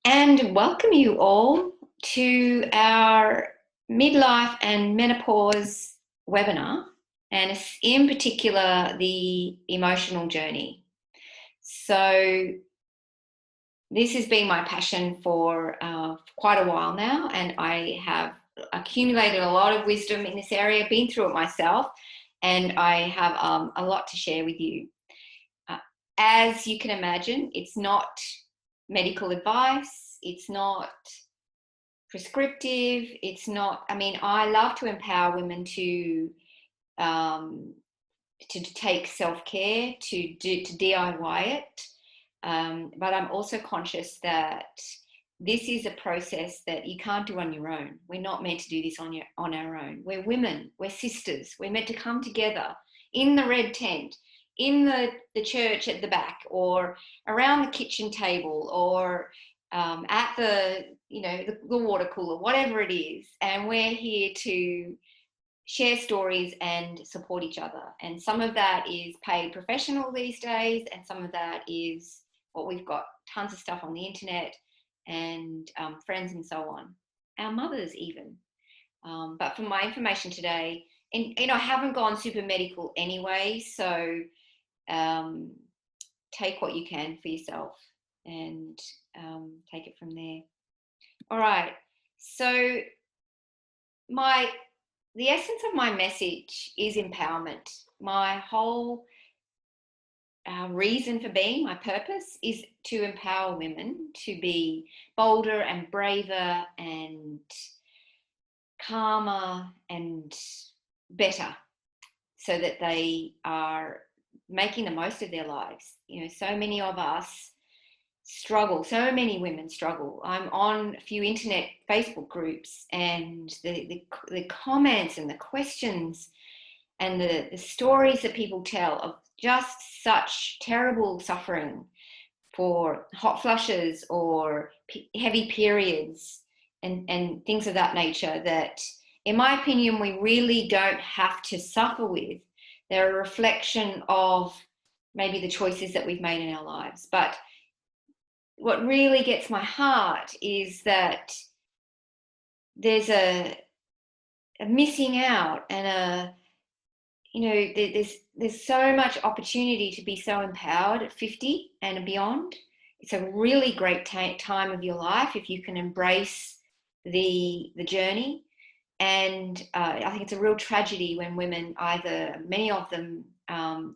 And welcome you all to our midlife and menopause webinar, and in particular, the emotional journey. So, this has been my passion for quite a while now, and I have accumulated a lot of wisdom in this area, been through it myself, and I have a lot to share with you. As you can imagine, it's not medical advice, it's not prescriptive, it's not, I love to empower women um, to take self-care, to DIY it, but I'm also conscious that this is a process that you can't do on your own. We're not meant to do this on our own. We're women, we're sisters, we're meant to come together in the red tent, in the church at the back, or around the kitchen table, or at the water cooler, whatever it is. And we're here to share stories and support each other. And some of that is paid professional these days, and some of that is what we've got tons of stuff on the internet and friends and so on, our mothers even. But for my information today, and I haven't gone super medical anyway, so take what you can for yourself and take it from there. All right, so the essence of my message is empowerment. My whole reason for being, my purpose, is to empower women to be bolder and braver and calmer and better, so that they are making the most of their lives. So many of us struggle, so many women struggle. I'm on a few internet Facebook groups, and the comments and the questions and the stories that people tell of just such terrible suffering for hot flushes or heavy periods and things of that nature, that in my opinion we really don't have to suffer with. They're a reflection of maybe the choices that we've made in our lives. But what really gets my heart is that there's a missing out, and there's so much opportunity to be so empowered at 50 and beyond. It's a really great time of your life if you can embrace the journey. And I think it's a real tragedy when women, many of them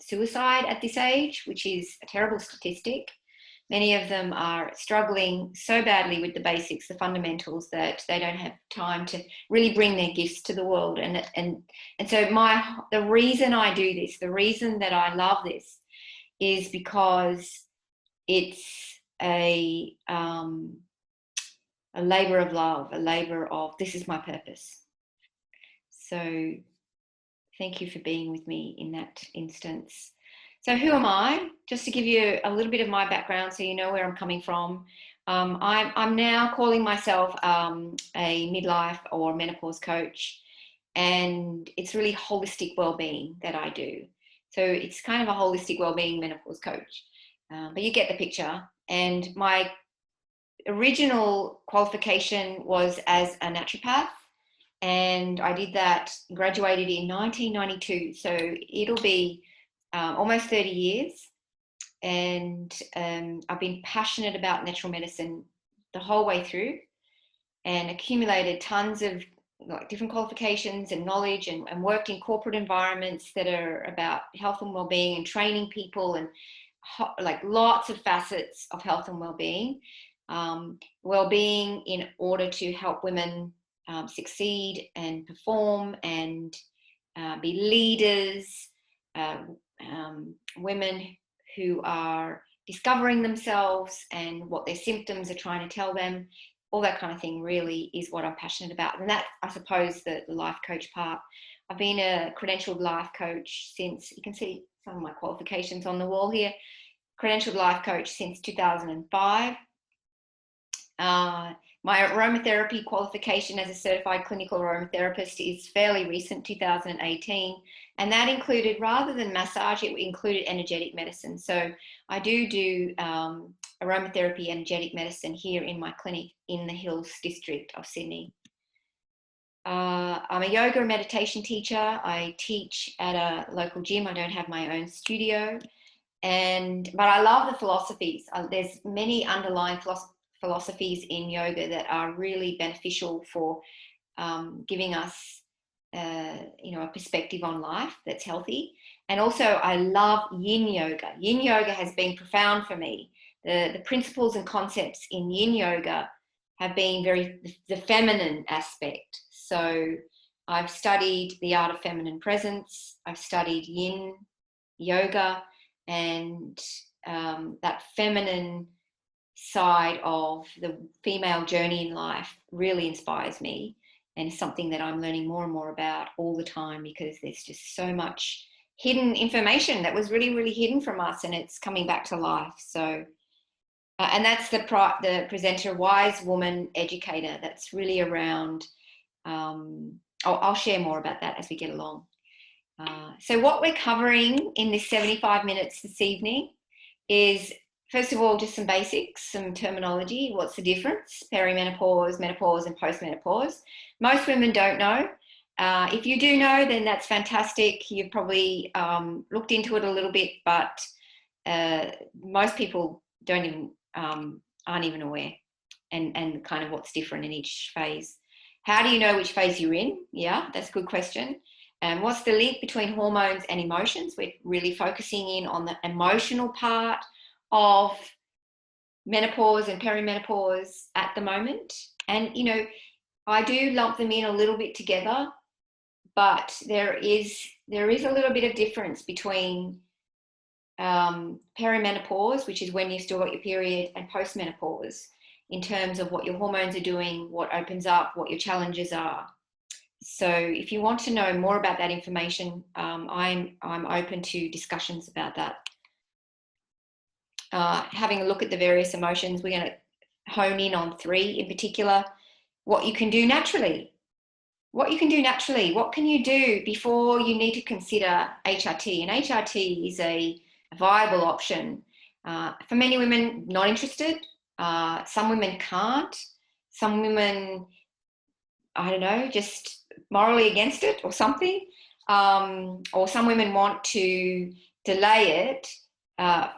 suicide at this age, which is a terrible statistic. Many of them are struggling so badly with the basics, the fundamentals, that they don't have time to really bring their gifts to the world. And so the reason I do this, the reason that I love this, is because it's a labor of love, a labor of, this is my purpose. So thank you for being with me in that instance. So who am I? Just to give you a little bit of my background so you know where I'm coming from. I'm now calling myself a midlife or menopause coach, and it's really holistic well-being that I do. So it's kind of a holistic well-being menopause coach, but you get the picture. And my original qualification was as a naturopath, and I did that, graduated in 1992. So it'll be almost 30 years. And I've been passionate about natural medicine the whole way through, and accumulated tons of different qualifications and knowledge, and worked in corporate environments that are about health and well-being and training people, and lots of facets of health and well-being. Well-being in order to help women succeed and perform and be leaders, women who are discovering themselves and what their symptoms are trying to tell them. All that kind of thing really is what I'm passionate about. And that, I suppose, the life coach part. I've been a credentialed life coach since, you can see some of my qualifications on the wall here, credentialed life coach since 2005. My aromatherapy qualification as a certified clinical aromatherapist is fairly recent, 2018, and that included, rather than massage, it included energetic medicine. So I do aromatherapy, energetic medicine here in my clinic in the Hills district of Sydney. I'm a yoga and meditation teacher. I teach at a local gym. I don't have my own studio, but I love the philosophies. There's many underlying philosophies in yoga that are really beneficial for giving us, a perspective on life that's healthy. And also, I love yin yoga. Yin yoga has been profound for me. The principles and concepts in yin yoga have been the feminine aspect. So I've studied the art of feminine presence. I've studied yin yoga, and that feminine side of the female journey in life really inspires me, and is something that I'm learning more and more about all the time, because there's just so much hidden information that was really, really hidden from us, and it's coming back to life. So and that's the presenter, Wise Woman Educator. That's really around, I'll share more about that as we get along. So what we're covering in this 75 minutes this evening is, first of all, just some basics, some terminology. What's the difference? Perimenopause, menopause, and postmenopause. Most women don't know. If you do know, then that's fantastic. You've probably looked into it a little bit, but most people aren't even aware, and kind of what's different in each phase. How do you know which phase you're in? Yeah, that's a good question. And what's the link between hormones and emotions? We're really focusing in on the emotional part of menopause and perimenopause at the moment. And, I do lump them in a little bit together, but there is a little bit of difference between perimenopause, which is when you've still got your period, and postmenopause, in terms of what your hormones are doing, what opens up, what your challenges are. So if you want to know more about that information, I'm open to discussions about that. Having a look at the various emotions, we're going to hone in on 3 in particular. What you can do naturally. What can you do before you need to consider HRT? And HRT is a viable option. For many women, not interested. Some women can't. Some women, I don't know, just morally against it or something. Or some women want to delay it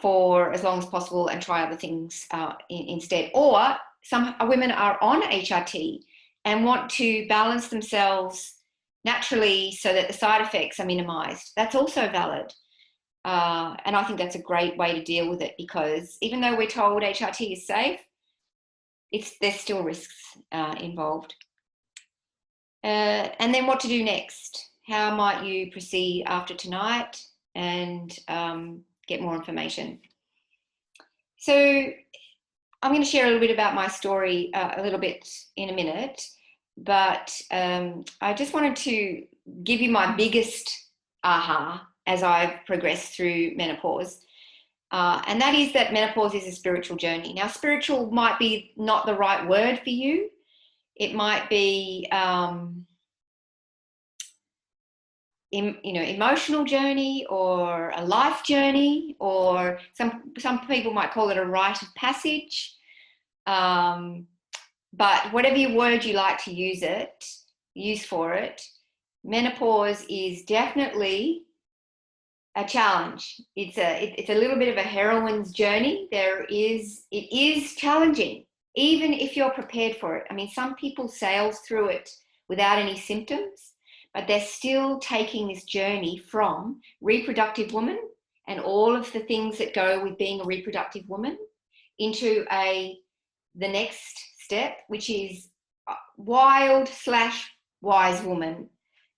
for as long as possible and try other things instead. Or some women are on HRT and want to balance themselves naturally so that the side effects are minimized. That's also valid. And I think that's a great way to deal with it, because even though we're told HRT is safe, there's still risks involved. And then what to do next? How might you proceed after tonight and get more information? So I'm going to share a little bit about my story a little bit in a minute, but I just wanted to give you my biggest aha as I've progressed through menopause. And that is that menopause is a spiritual journey. Now, spiritual might be not the right word for you. It might be, emotional journey, or a life journey, or some people might call it a rite of passage. But whatever word you like to use for it, menopause is definitely a challenge. It's a little bit of a heroine's journey. It is challenging, even if you're prepared for it. I mean, some people sail through it without any symptoms, but they're still taking this journey from reproductive woman and all of the things that go with being a reproductive woman into the next step, which is wild/wise woman.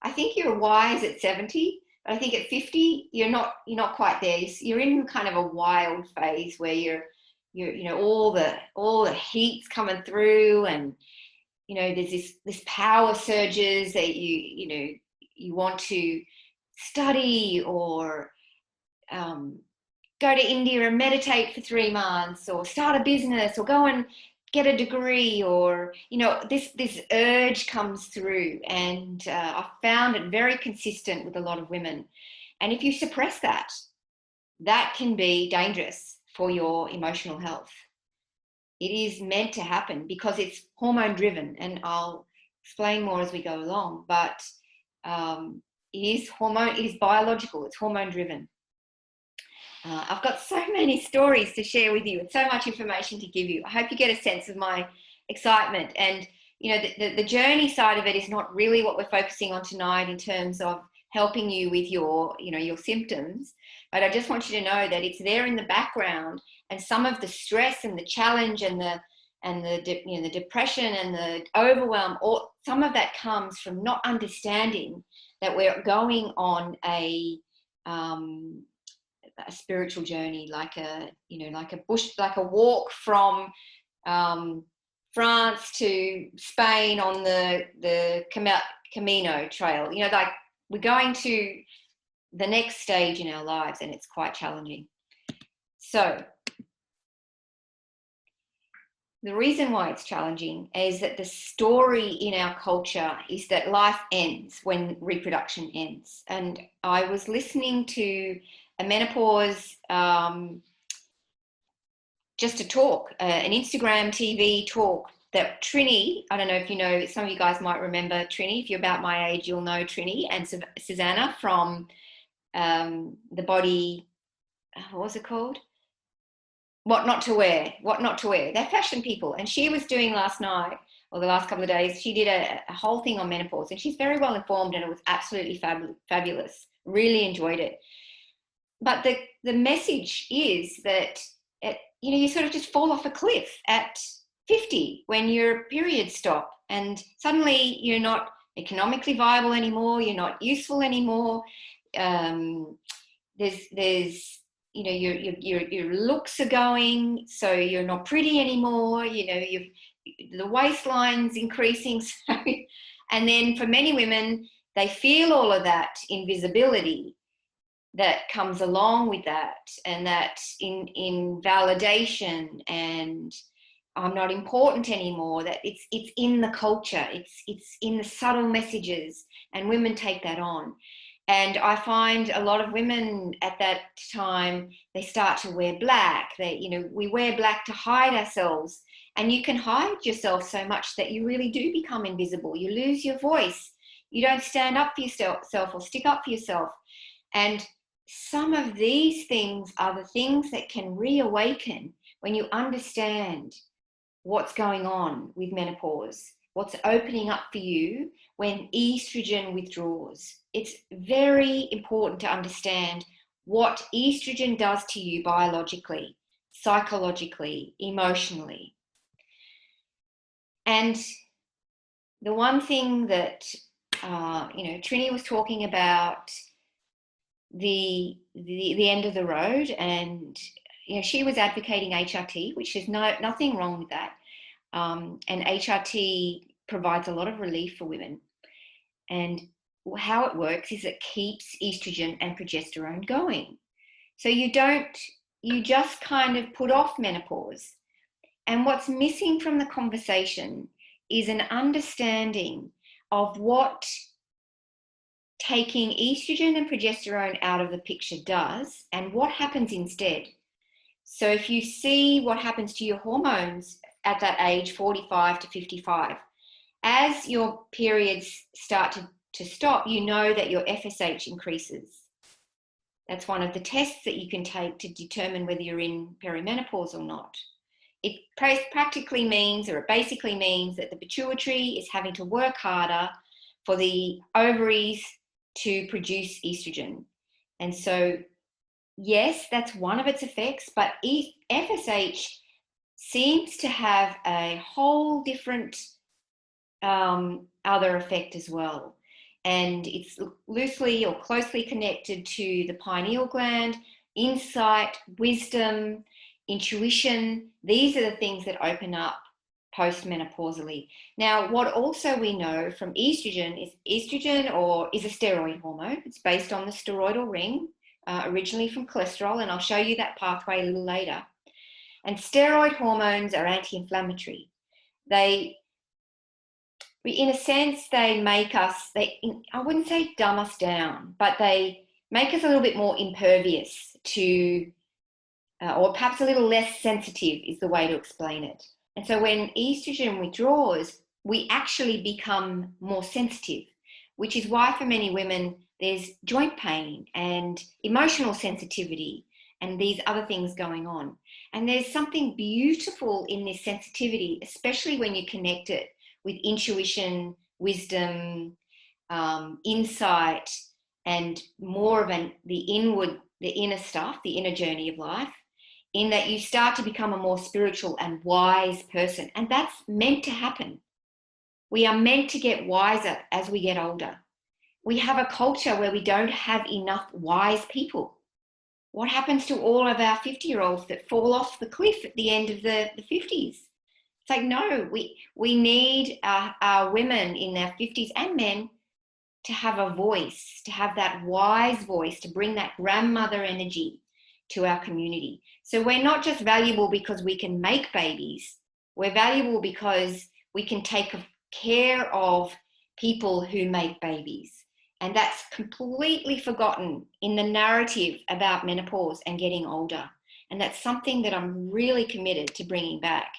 I think you're wise at 70, but I think at 50 you're not quite there. You're in kind of a wild phase where you're all the heat's coming through, and there's this power surges that you want to study, or go to India and meditate for 3 months, or start a business, or go and get a degree, or this urge comes through, and I've found it very consistent with a lot of women. And if you suppress that can be dangerous for your emotional health. It is meant to happen because it's hormone driven, and I'll explain more as we go along. But it is biological, it's hormone driven. I've got so many stories to share with you and so much information to give you. I hope you get a sense of my excitement. And, you know, the journey side of it is not really what we're focusing on tonight in terms of helping you with your, you know, your symptoms. But I just want you to know that it's there in the background, and some of the stress and the challenge and the depression and the overwhelm, or some of that comes from not understanding that we're going on a spiritual journey, like a walk from France to Spain on the Camino trail. You know, like we're going to the next stage in our lives, and it's quite challenging. So the reason why it's challenging is that the story in our culture is that life ends when reproduction ends. And I was listening to a menopause, just a talk, an Instagram TV talk that Trini, I don't know if you know, some of you guys might remember Trini. If you're about my age, you'll know Trini and Susanna from the body, what was it called? What Not to Wear. They're fashion people. And she was doing last night, or the last couple of days, she did a whole thing on menopause, and she's very well informed, and it was absolutely fabulous. Really enjoyed it. But the message is that, you know, you sort of just fall off a cliff at 50 when your periods stop, and suddenly you're not economically viable anymore, you're not useful anymore. There's you know, your looks are going, so you're not pretty anymore. You know, the waistline's increasing. So, and then for many women, they feel all of that invisibility that comes along with that, and that in validation, and I'm not important anymore. That it's in the culture, it's in the subtle messages, and women take that on. And I find a lot of women at that time, they start to wear black. We wear black to hide ourselves, and you can hide yourself so much that you really do become invisible. You lose your voice. You don't stand up for yourself or stick up for yourself. And some of these things are the things that can reawaken when you understand what's going on with menopause, what's opening up for you when estrogen withdraws. It's very important to understand what estrogen does to you biologically, psychologically, emotionally. And the one thing that, Trini was talking about the end of the road, and she was advocating HRT, which is nothing wrong with that. And HRT provides a lot of relief for women. And how it works is it keeps estrogen and progesterone going. So you just kind of put off menopause. And what's missing from the conversation is an understanding of what taking estrogen and progesterone out of the picture does and what happens instead. So if you see what happens to your hormones at that age, 45 to 55, as your periods start to stop, you know that your FSH increases. That's one of the tests that you can take to determine whether you're in perimenopause or not. It practically means, or it basically means, that the pituitary is having to work harder for the ovaries to produce estrogen. And so, yes, that's one of its effects, but FSH seems to have a whole different other effect as well. And it's loosely or closely connected to the pineal gland, insight, wisdom, intuition. These are the things that open up postmenopausally. Now, what also we know from estrogen is is a steroid hormone. It's based on the steroidal ring, originally from cholesterol, and I'll show you that pathway a little later. And steroid hormones are anti-inflammatory. In a sense, they make us, I wouldn't say dumb us down, but they make us a little bit more impervious to or perhaps a little less sensitive is the way to explain it. And so when estrogen withdraws, we actually become more sensitive, which is why for many women there's joint pain and emotional sensitivity and these other things going on. And there's something beautiful in this sensitivity, especially when you connect it with intuition, wisdom, insight, and more of the inner stuff, the inner journey of life, in that you start to become a more spiritual and wise person. And that's meant to happen. We are meant to get wiser as we get older. We have a culture where we don't have enough wise people. What happens to all of our 50-year-olds that fall off the cliff at the end of the 50s? It's like, no, we need our women in their 50s and men to have a voice, to have that wise voice, to bring that grandmother energy to our community. So we're not just valuable because we can make babies. We're valuable because we can take care of people who make babies. And that's completely forgotten in the narrative about menopause and getting older. And that's something that I'm really committed to bringing back.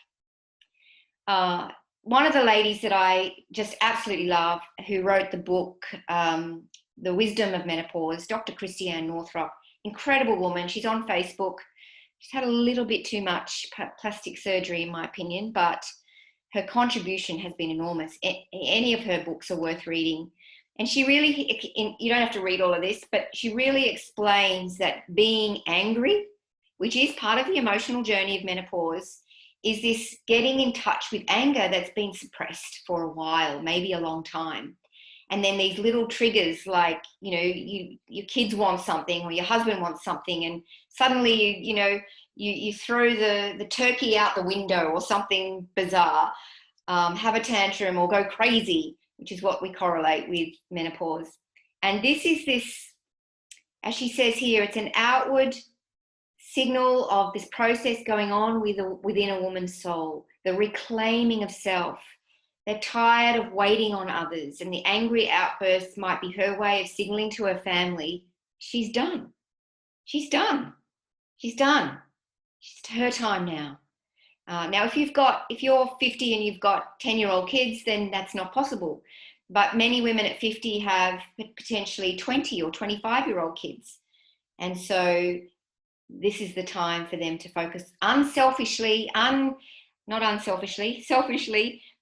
One of the ladies that I just absolutely love, who wrote the book, The Wisdom of Menopause, Dr. Christiane Northrup, incredible woman. She's on Facebook. She's had a little bit too much plastic surgery, in my opinion, but her contribution has been enormous. Any of her books are worth reading. And she really, you don't have to read all of this, but she really explains that being angry, which is part of the emotional journey of menopause, is this getting in touch with anger that's been suppressed for a while, maybe a long time. And then these little triggers like, your kids want something or your husband wants something, and suddenly, you throw the turkey out the window or something bizarre, have a tantrum or go crazy, which is what we correlate with menopause. And this, as she says here, it's an outward signal of this process going on within a woman's soul, the reclaiming of self. They're tired of waiting on others, and the angry outbursts might be her way of signaling to her family, she's done. She's done. She's done. It's her time now. Now, if you're 50 and you've got 10-year-old kids, then that's not possible. But many women at 50 have potentially 20 or 25-year-old kids. And so this is the time for them to focus selfishly,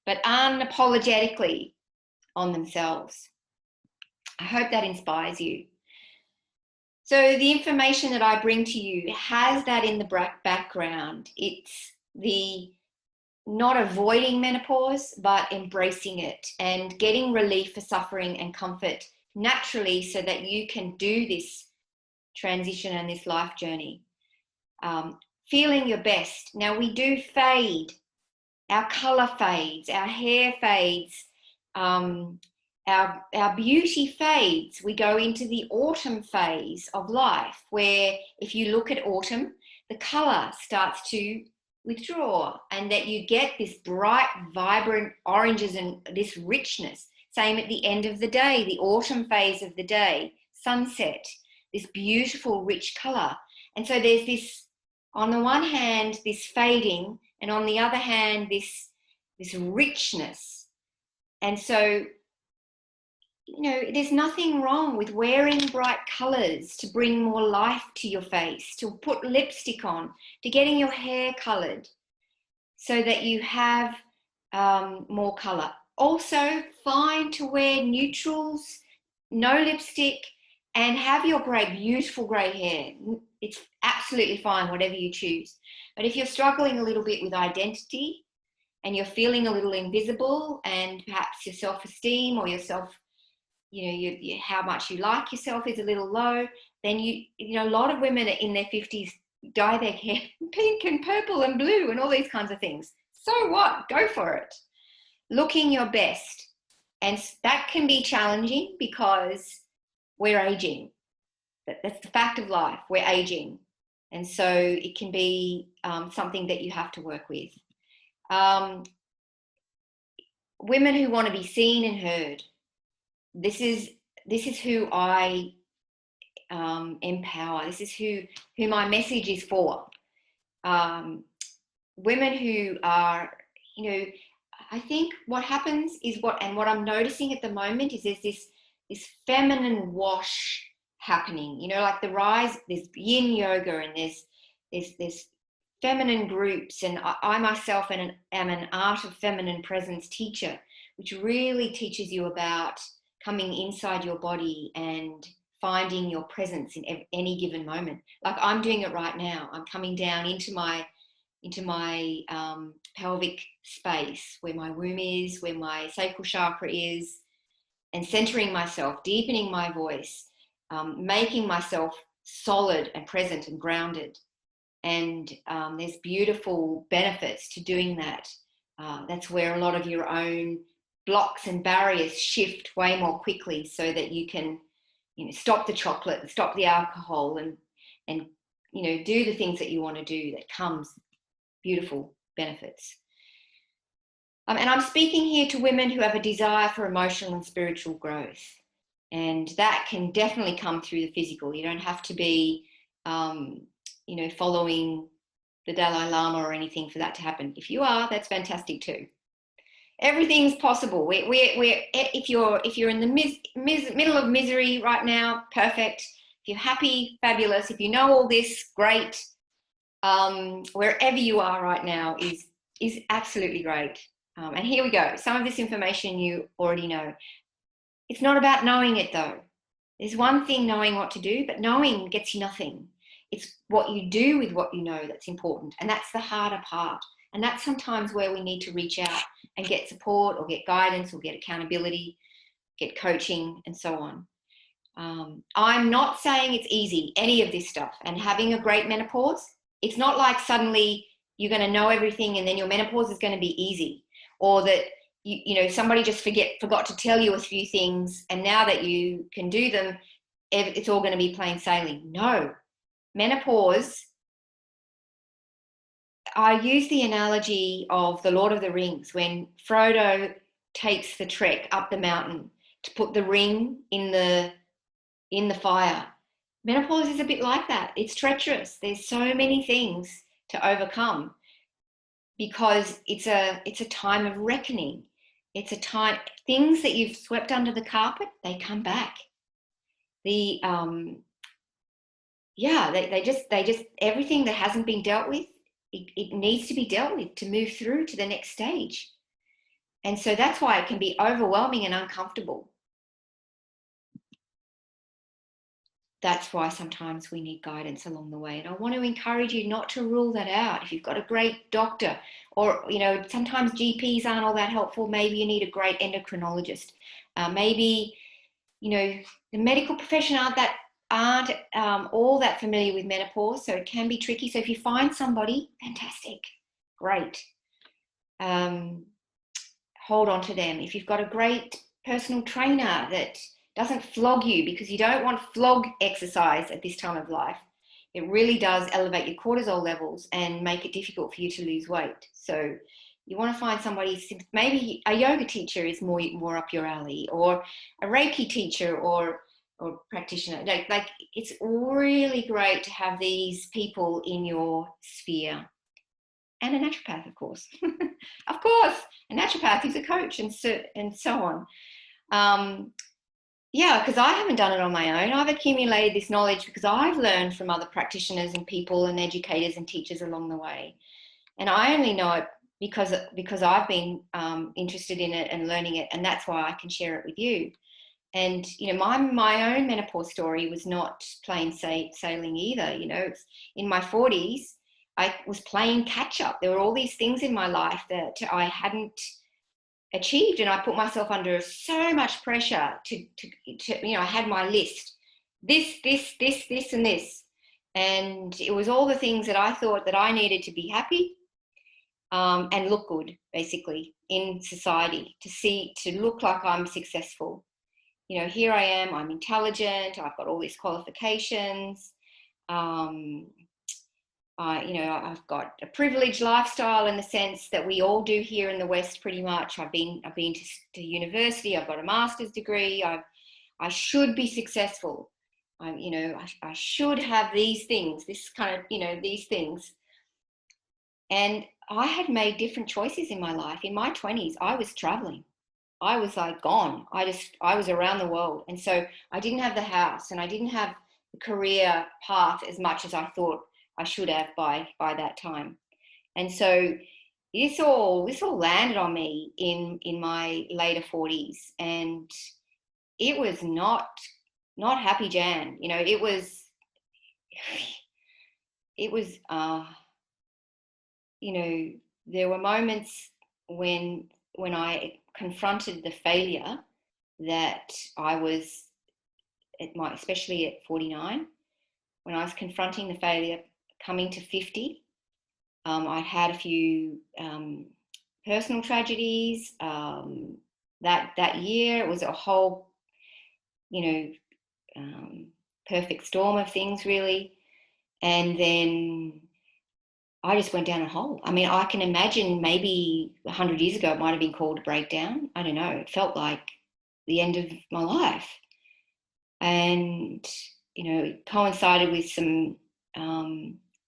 but unapologetically on themselves. I hope that inspires you. So the information that I bring to you has that in the background. It's the not avoiding menopause, but embracing it and getting relief for suffering and comfort naturally so that you can do this transition and this life journey. Feeling your best. Now, we do fade. Our colour fades, our hair fades, our beauty fades. We go into the autumn phase of life, where if you look at autumn, the colour starts to withdraw, and that you get this bright, vibrant oranges and this richness. Same at the end of the day, the autumn phase of the day, sunset, this beautiful, rich colour. And so there's this, on the one hand, this fading, and on the other hand, this richness. And so, there's nothing wrong with wearing bright colours to bring more life to your face, to put lipstick on, to getting your hair coloured so that you have more colour. Also, fine to wear neutrals, no lipstick, and have your beautiful grey hair. It's absolutely fine, whatever you choose. But if you're struggling a little bit with identity and you're feeling a little invisible, and perhaps your self-esteem or yourself, how much you like yourself is a little low, then a lot of women in their 50s dye their hair pink and purple and blue and all these kinds of things. So what? Go for it. Looking your best. And that can be challenging because we're aging. That's the fact of life. We're aging. And so it can be something that you have to work with. Women who want to be seen and heard. This is who I empower. This is who my message is for. um, women who are, I think what happens is what I'm noticing at the moment is there's this feminine wash happening, like the rise, there's yin yoga and there's feminine groups. And I myself am an art of feminine presence teacher, which really teaches you about coming inside your body and finding your presence in any given moment. Like I'm doing it right now. I'm coming down into my pelvic space where my womb is, where my sacral chakra is, and centering myself, deepening my voice, making myself solid and present and grounded. And there's beautiful benefits to doing that. That's where a lot of your own blocks and barriers shift way more quickly, so that you can, stop the chocolate, stop the alcohol, and do the things that you want to do. That comes beautiful benefits. And I'm speaking here to women who have a desire for emotional and spiritual growth. And that can definitely come through the physical. You don't have to be, following the Dalai Lama or anything for that to happen. If you are, that's fantastic too. Everything's possible. If you're in the middle of misery right now, perfect. If you're happy, fabulous. If you know all this, great. Wherever you are right now is absolutely great. And here we go. Some of this information you already know. It's not about knowing it though. There's one thing knowing what to do, but knowing gets you nothing. It's what you do with what you know that's important. And that's the harder part. And that's sometimes where we need to reach out and get support or get guidance or get accountability, get coaching and so on. I'm not saying it's easy, any of this stuff. And having a great menopause, it's not like suddenly you're going to know everything and then your menopause is going to be easy, or that somebody just forgot to tell you a few things and now that you can do them, it's all going to be plain sailing. No, menopause, I use the analogy of the Lord of the Rings when Frodo takes the trek up the mountain to put the ring in the fire. Menopause is a bit like that. It's treacherous. There's so many things to overcome because it's a time of reckoning. It's a time, things that you've swept under the carpet, they come back. They just everything that hasn't been dealt with, it needs to be dealt with to move through to the next stage. And so that's why it can be overwhelming and uncomfortable. That's why sometimes we need guidance along the way. And I want to encourage you not to rule that out. If you've got a great doctor, or, sometimes GPs aren't all that helpful, maybe you need a great endocrinologist. Maybe, the medical profession aren't all that familiar with menopause, so it can be tricky. So if you find somebody, fantastic, great. Hold on to them. If you've got a great personal trainer that doesn't flog you, because you don't want flog exercise at this time of life. It really does elevate your cortisol levels and make it difficult for you to lose weight. So you want to find somebody, maybe a yoga teacher is more up your alley, or a Reiki teacher or practitioner. Like it's really great to have these people in your sphere. And a naturopath, of course. Of course, a naturopath is a coach and so on. Because I haven't done it on my own. I've accumulated this knowledge because I've learned from other practitioners and people and educators and teachers along the way. And I only know it because I've been interested in it and learning it, and that's why I can share it with you. And, my own menopause story was not plain sailing either. It's in my 40s, I was playing catch up. There were all these things in my life that I hadn't achieved, and I put myself under so much pressure to I had my list, this and this, and it was all the things that I thought that I needed to be happy and look good, basically, in society, to look like I'm successful. Here I am, I'm intelligent, I've got all these qualifications, I've got a privileged lifestyle in the sense that we all do here in the West pretty much. I've been to university, I've got a master's degree, I should be successful. I should have these things, this kind of, these things. And I had made different choices in my life. In my 20s, I was traveling. I was like gone. I was around the world. And so I didn't have the house and I didn't have the career path as much as I thought I should have by that time. And so this all landed on me in my later 40s, and it was not happy Jan. You know, it was you know, there were moments when I confronted the failure that I was especially at 49, when I was confronting the failure coming to 50. I'd had a few personal tragedies that year. It was a whole, you know, perfect storm of things, really. And then I just went down a hole. I mean, I can imagine maybe 100 years ago it might have been called a breakdown. I don't know. It felt like the end of my life. And, you know, it coincided with some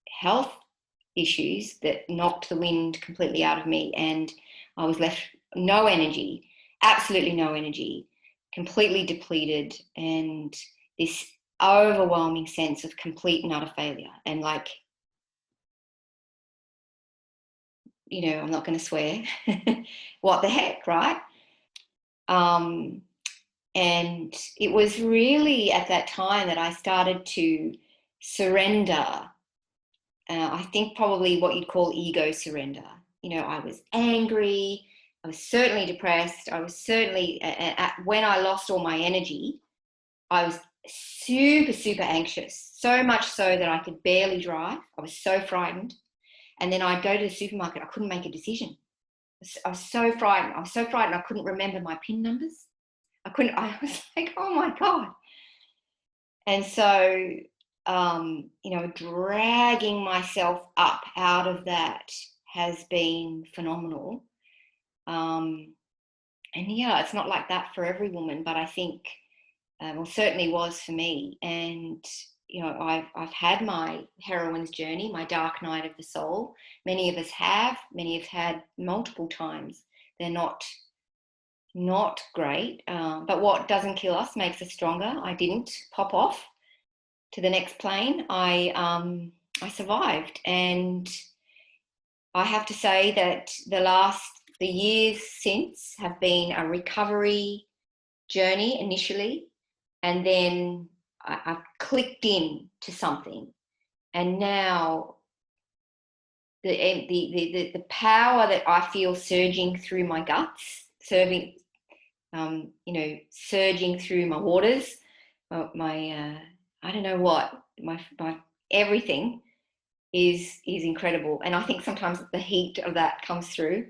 health issues that knocked the wind completely out of me. And I was left no energy, absolutely no energy, completely depleted, and this overwhelming sense of complete and utter failure. And like, you know, I'm not going to swear. What the heck, right? And it was really at that time that I started to surrender. I think probably what you'd call ego surrender. You know, I was angry. I was certainly depressed. I was certainly, when I lost all my energy, I was super, super anxious. So much so that I could barely drive. I was so frightened. And then I'd go to the supermarket. I couldn't make a decision. I was so frightened. I was so frightened I couldn't remember my PIN numbers. I was like, oh my God. And so, you know, dragging myself up out of that has been phenomenal. And yeah, it's not like that for every woman, but I think, well, certainly was for me. And, you know, I've had my heroine's journey, my dark night of the soul. Many of us have, many have had multiple times. They're not great, but what doesn't kill us makes us stronger. I didn't pop off to the next plane. I survived, and I have to say that the years since have been a recovery journey initially, and then I've clicked in to something, and now the power that I feel surging through my guts, you know, surging through my waters, my I don't know what, my everything is incredible. And I think sometimes the heat of that comes through.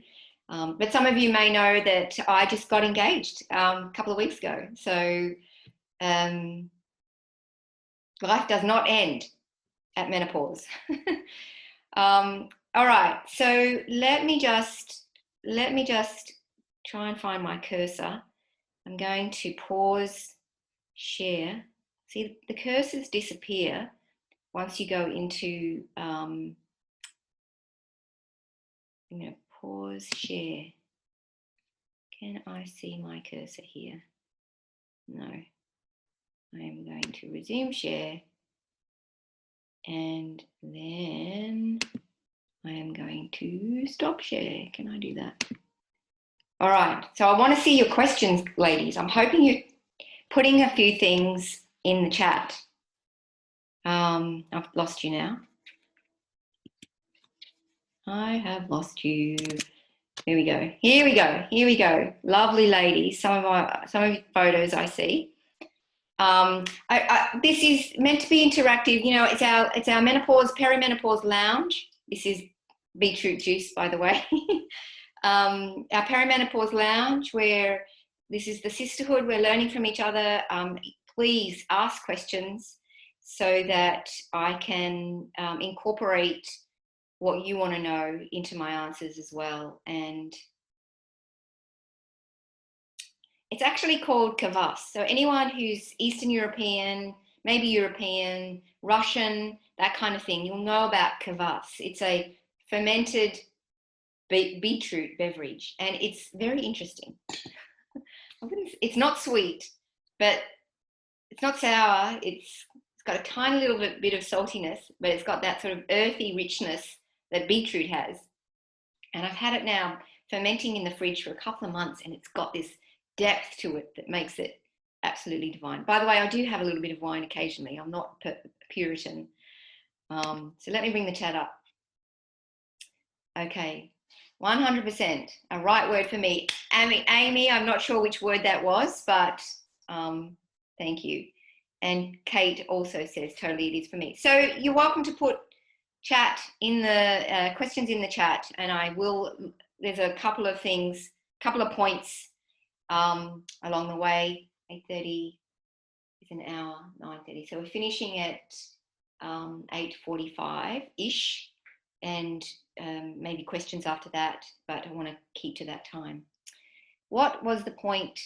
But some of you may know that I just got engaged a couple of weeks ago. So life does not end at menopause. All right, so let me just try and find my cursor. I'm going to pause share. See, the cursors disappear once you go into, I'm going to pause share. Can I see my cursor here? No. I am going to resume share, and then I am going to stop share. Can I do that? All right, so I want to see your questions, ladies. I'm hoping you're putting a few things in the chat. I've lost you now. I have lost you. Here we go. Here we go. Here we go. Lovely ladies. Some of your photos I see. This is meant to be interactive. You know, it's our menopause, perimenopause lounge. This is beetroot juice, by the way. Our perimenopause lounge, where this is the sisterhood. We're learning from each other. Please ask questions so that I can incorporate what you want to know into my answers as well. And it's actually called kvass. So anyone who's Eastern European, maybe European, Russian, that kind of thing, you'll know about kvass. It's a fermented beetroot beverage, and it's very interesting. It's not sweet, but it's not sour. It's got a tiny little bit of saltiness, but it's got that sort of earthy richness that beetroot has. And I've had it now fermenting in the fridge for a couple of months, and it's got this depth to it that makes it absolutely divine. By the way, I do have a little bit of wine occasionally. I'm not Puritan. So let me bring the chat up. Okay, 100%, a right word for me. Amy, I'm not sure which word that was, but thank you. And Kate also says, totally it is for me. So you're welcome to put chat in the questions in the chat, and I will, there's a couple of things, couple of points along the way. 8:30 is an hour, 9:30. So we're finishing at 8:45-ish, and maybe questions after that, but I want to keep to that time. What was the point,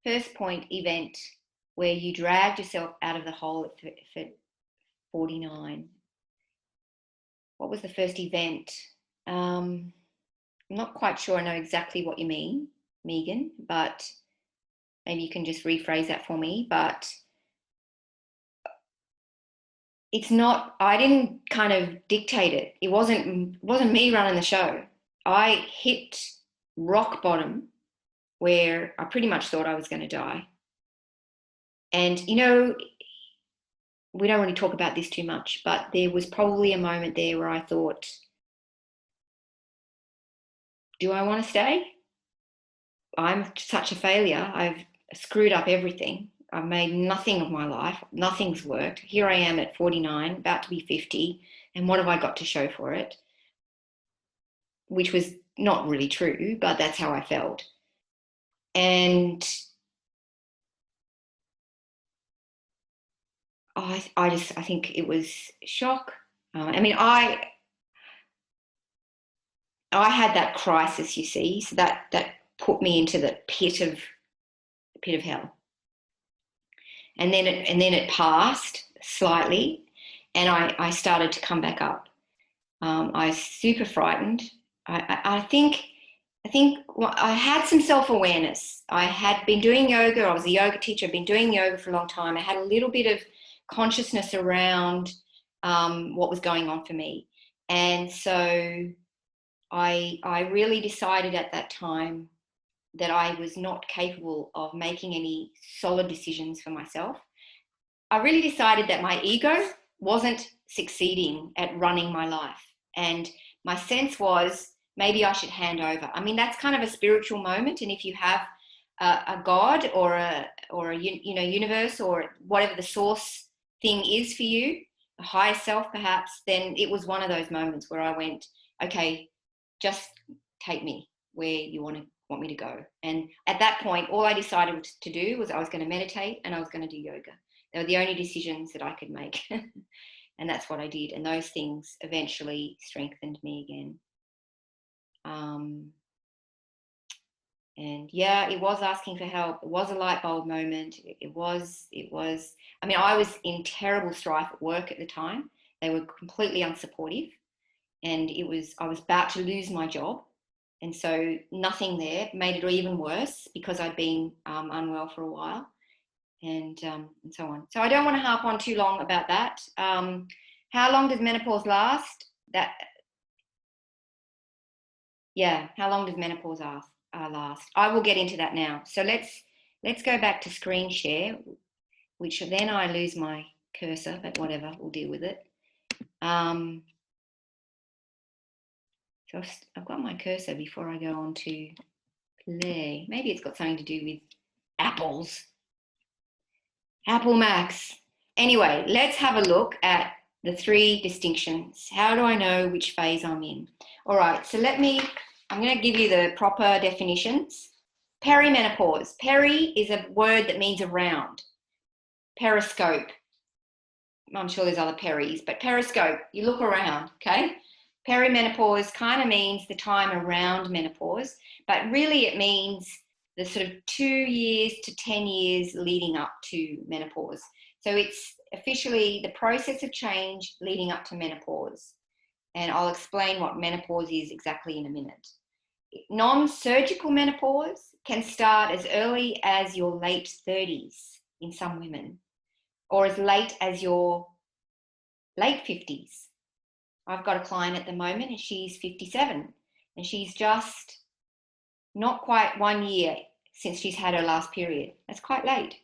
first point event where you dragged yourself out of the hole at 49? What was the first event? I'm not quite sure I know exactly what you mean, Megan, but maybe you can just rephrase that for me. But it's not, I didn't kind of dictate it. It wasn't me running the show. I hit rock bottom where I pretty much thought I was going to die. And, you know, we don't really talk about this too much, but there was probably a moment there where I thought, do I want to stay? I'm such a failure. I've screwed up everything. I've made nothing of my life. Nothing's worked. Here I am at 49, about to be 50. And what have I got to show for it? Which was not really true, but that's how I felt. And I think it was shock. I mean, I had that crisis, you see, so that put me into the pit of hell. And then it passed slightly, and I started to come back up. I was super frightened. I think I had some self-awareness. I had been doing yoga. I was a yoga teacher. I've been doing yoga for a long time. I had a little bit of consciousness around what was going on for me. And so I really decided at that time that I was not capable of making any solid decisions for myself. I really decided that my ego wasn't succeeding at running my life. And my sense was maybe I should hand over. I mean, that's kind of a spiritual moment. And if you have a God or a universe or whatever the source thing is for you, a higher self perhaps, then it was one of those moments where I went, okay, just take me where you want me to go. And at that point, all I decided to do was I was going to meditate and I was going to do yoga. They were the only decisions that I could make. And that's what I did. And those things eventually strengthened me again. And yeah, it was asking for help. It was a light bulb moment. It was, I mean, I was in terrible strife at work at the time. They were completely unsupportive. And I was about to lose my job. And so nothing there made it even worse because I'd been unwell for a while. And so on. So I don't want to harp on too long about that. How long does menopause last? How long does menopause last? I will get into that now. So let's go back to screen share, which then I lose my cursor, but whatever, we'll deal with it. So I've got my cursor before I go on to play. Maybe it's got something to do with apples. Apple Max. Anyway, let's have a look at the three distinctions. How do I know which phase I'm in? All right, so I'm going to give you the proper definitions. Perimenopause. Peri is a word that means around. Periscope. I'm sure there's other peris, but periscope, you look around, okay? Perimenopause kind of means the time around menopause, but really it means the sort of 2 years to 10 years leading up to menopause. So it's officially the process of change leading up to menopause. and I'll explain what menopause is exactly in a minute. Non-surgical menopause can start as early as your late 30s in some women, or as late as your late 50s. I've got a client at the moment and she's 57 and she's just not quite 1 year since she's had her last period. That's quite late.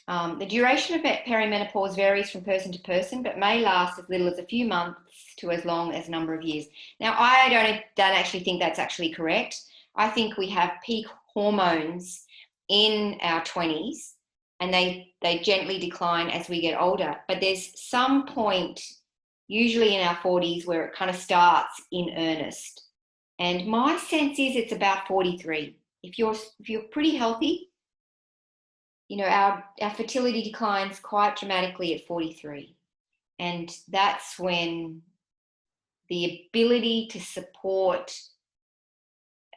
The duration of perimenopause varies from person to person, but may last as little as a few months to as long as a number of years. Now, I don't actually think that's actually correct. I think we have peak hormones in our 20s and they gently decline as we get older. But there's some point, usually in our 40s, where it kind of starts in earnest. And my sense is it's about 43. If you're pretty healthy, you know, our fertility declines quite dramatically at 43. And that's when the ability to support,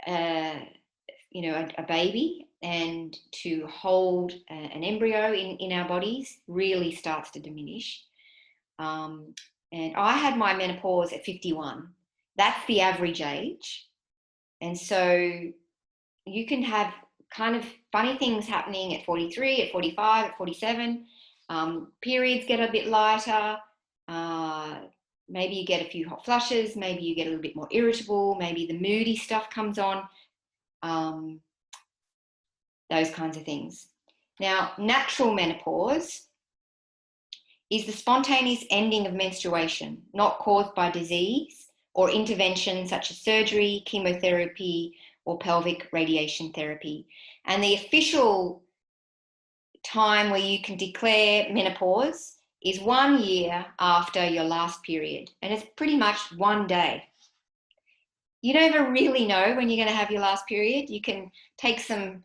you know, a baby and to hold an embryo in our bodies really starts to diminish. And I had my menopause at 51. That's the average age. And so you can have kind of funny things happening at 43, at 45, at 47. Periods get a bit lighter. Maybe you get a few hot flushes. Maybe you get a little bit more irritable. Maybe the moody stuff comes on. Those kinds of things. Now, natural menopause is the spontaneous ending of menstruation, not caused by disease or intervention such as surgery, chemotherapy, or pelvic radiation therapy. And the official time where you can declare menopause is 1 year after your last period. And it's pretty much 1 day. You never really know when you're going to have your last period. You can take some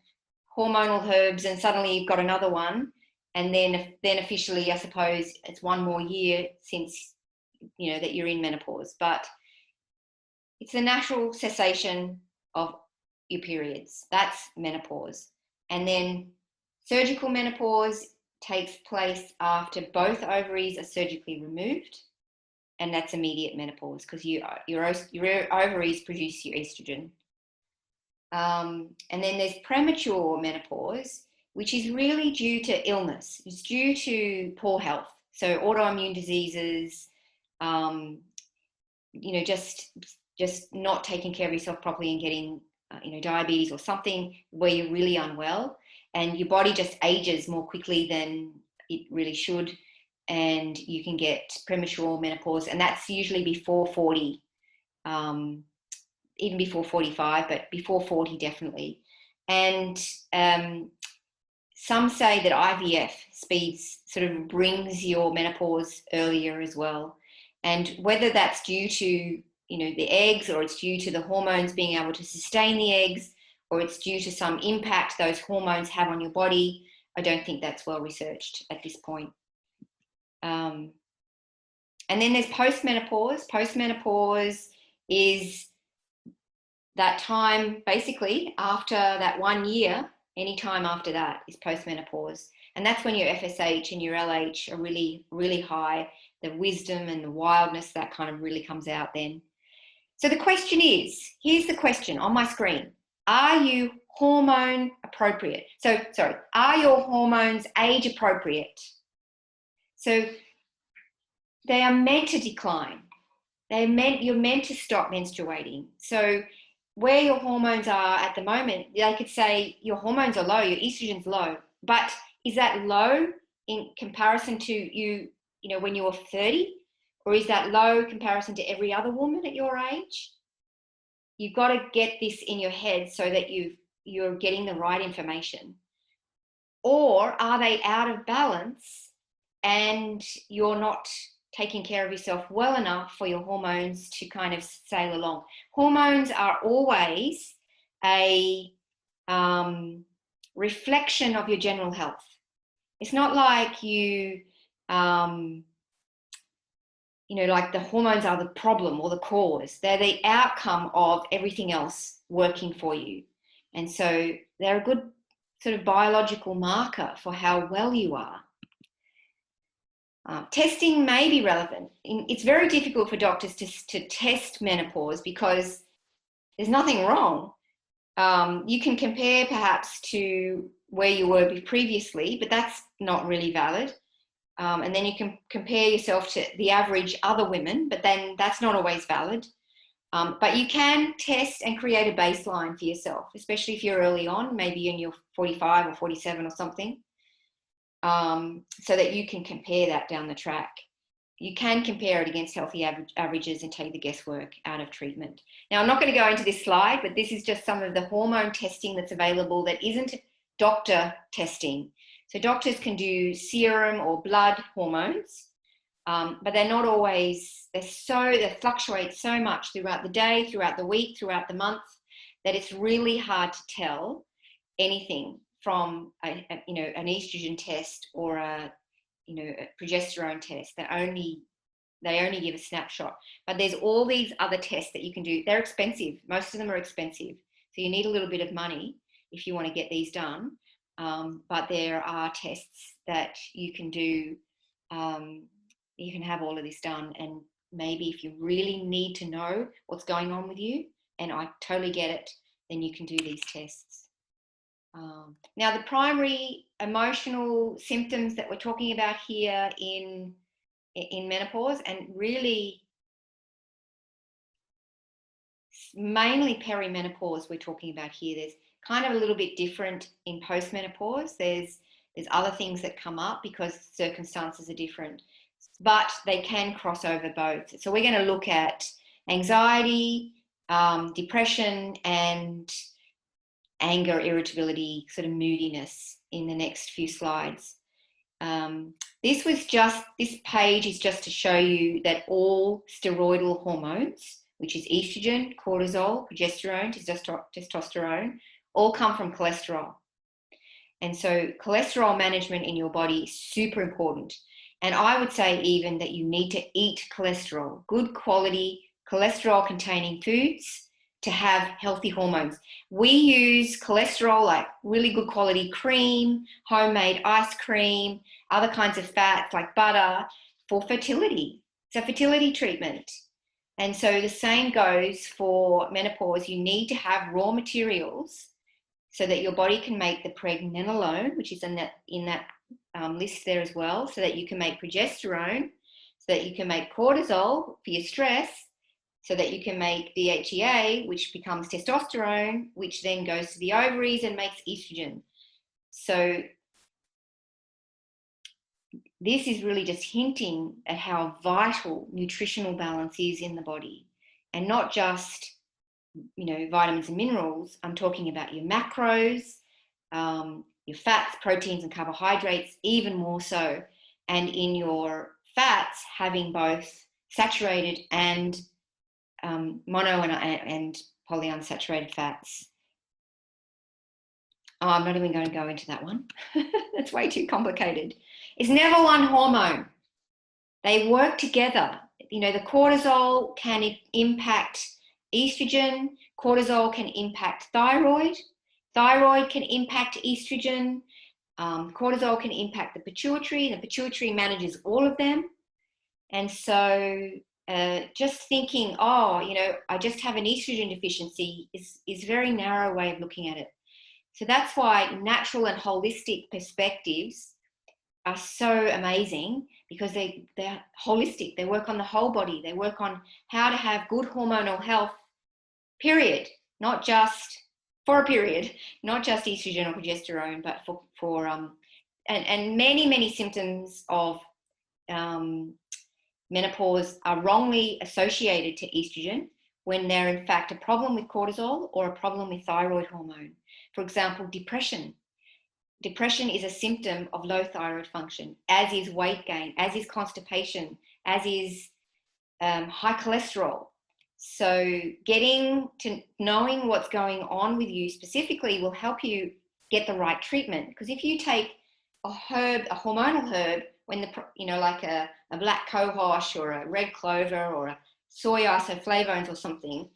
hormonal herbs and suddenly you've got another one. And then officially, I suppose, it's 1 more year since, you know, that you're in menopause. But it's the natural cessation of your periods. That's menopause. And then surgical menopause takes place after both ovaries are surgically removed. And that's immediate menopause because your ovaries produce your estrogen. And then there's premature menopause, which is really due to illness. It's due to poor health. So autoimmune diseases, you know, just not taking care of yourself properly and getting, you know, diabetes or something where you're really unwell and your body just ages more quickly than it really should. And you can get premature menopause, and that's usually before 40, even before 45, but before 40 definitely. And some say that IVF sort of brings your menopause earlier as well. And whether that's due to, you know, the eggs, or it's due to the hormones being able to sustain the eggs, or it's due to some impact those hormones have on your body, I don't think that's well researched at this point. And then there's postmenopause. Postmenopause is that time basically after that 1 year, any time after that is postmenopause. And that's when your FSH and your LH are really, really high. The wisdom and the wildness, that kind of really comes out then. So the question is, here's the question on my screen. Are you hormone appropriate? Are your hormones age appropriate? So they are meant to decline. You're meant to stop menstruating. So where your hormones are at the moment, they could say your hormones are low, your estrogen's low, but is that low in comparison to you know, when you were 30? Or is that low comparison to every other woman at your age? You've got to get this in your head so that you're getting the right information. Or are they out of balance and you're not taking care of yourself well enough for your hormones to kind of sail along? Hormones are always a reflection of your general health. It's not like you know, like the hormones are the problem or the cause. They're the outcome of everything else working for you. And so they're a good sort of biological marker for how well you are. Testing may be relevant. It's very difficult for doctors to test menopause because there's nothing wrong. You can compare perhaps to where you were previously, but that's not really valid. And then you can compare yourself to the average other women, but then that's not always valid. But you can test and create a baseline for yourself, especially if you're early on, maybe in your 45 or 47 or something, so that you can compare that down the track. You can compare it against healthy averages and take the guesswork out of treatment. Now, I'm not going to go into this slide, but this is just some of the hormone testing that's available that isn't doctor testing. So doctors can do serum or blood hormones, but they're not always, they fluctuate so much throughout the day, throughout the week, throughout the month, that it's really hard to tell anything from an estrogen test or a progesterone test. They only give a snapshot. But there's all these other tests that you can do. They're expensive. Most of them are expensive. So you need a little bit of money if you want to get these done. But there are tests that you can do. You can have all of this done. And maybe if you really need to know what's going on with you, and I totally get it, then you can do these tests. Now, the primary emotional symptoms that we're talking about here in menopause, and really mainly perimenopause we're talking about here. There's kind of a little bit different in postmenopause. There's other things that come up because circumstances are different, but they can cross over both. So we're going to look at anxiety, depression, and anger, irritability, sort of moodiness in the next few slides. This page is just to show you that all steroidal hormones, which is estrogen, cortisol, progesterone, testosterone, all come from cholesterol. And so cholesterol management in your body is super important. And I would say even that you need to eat cholesterol, good quality cholesterol containing foods, to have healthy hormones. We use cholesterol, like really good quality cream, homemade ice cream, other kinds of fats like butter, for fertility. It's a fertility treatment. And so the same goes for menopause. You need to have raw materials so that your body can make the pregnenolone, which is in that list there as well, so that you can make progesterone, so that you can make cortisol for your stress, so that you can make DHEA, which becomes testosterone, which then goes to the ovaries and makes estrogen. So this is really just hinting at how vital nutritional balance is in the body, and not just, vitamins and minerals. I'm talking about your macros, your fats, proteins, and carbohydrates, even more so. And in your fats, having both saturated and mono and polyunsaturated fats. Oh, I'm not even going to go into that one. That's way too complicated. It's never one hormone. They work together. The cortisol can impact estrogen. Cortisol can impact thyroid. Thyroid can impact estrogen. Cortisol can impact the pituitary. The pituitary manages all of them. And so just thinking, I just have an estrogen deficiency is a very narrow way of looking at it. So that's why natural and holistic perspectives are so amazing, because they're holistic. They work on the whole body. They work on how to have good hormonal health, period. Not just for a period, not just estrogen or progesterone, but for and many symptoms of menopause are wrongly associated to estrogen when they're in fact a problem with cortisol or a problem with thyroid hormone. For example, depression. Depression is a symptom of low thyroid function, as is weight gain, as is constipation, as is high cholesterol. So getting to knowing what's going on with you specifically will help you get the right treatment. Because if you take a hormonal herb, when like a black cohosh or a red clover or a soy isoflavones or something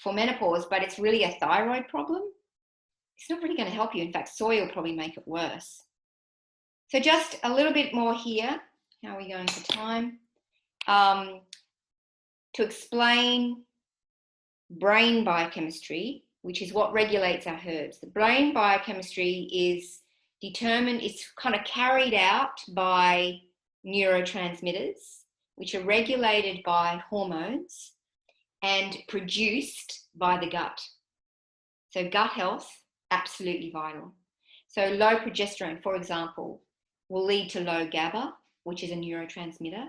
for menopause, but it's really a thyroid problem, it's not really going to help you. In fact, soy will probably make it worse. So just a little bit more here How are we going for time? To explain brain biochemistry, which is what regulates our herbs. The brain biochemistry is determined, it's kind of carried out by neurotransmitters, which are regulated by hormones and produced by the gut. So gut health, absolutely vital. So low progesterone, for example, will lead to low GABA, which is a neurotransmitter.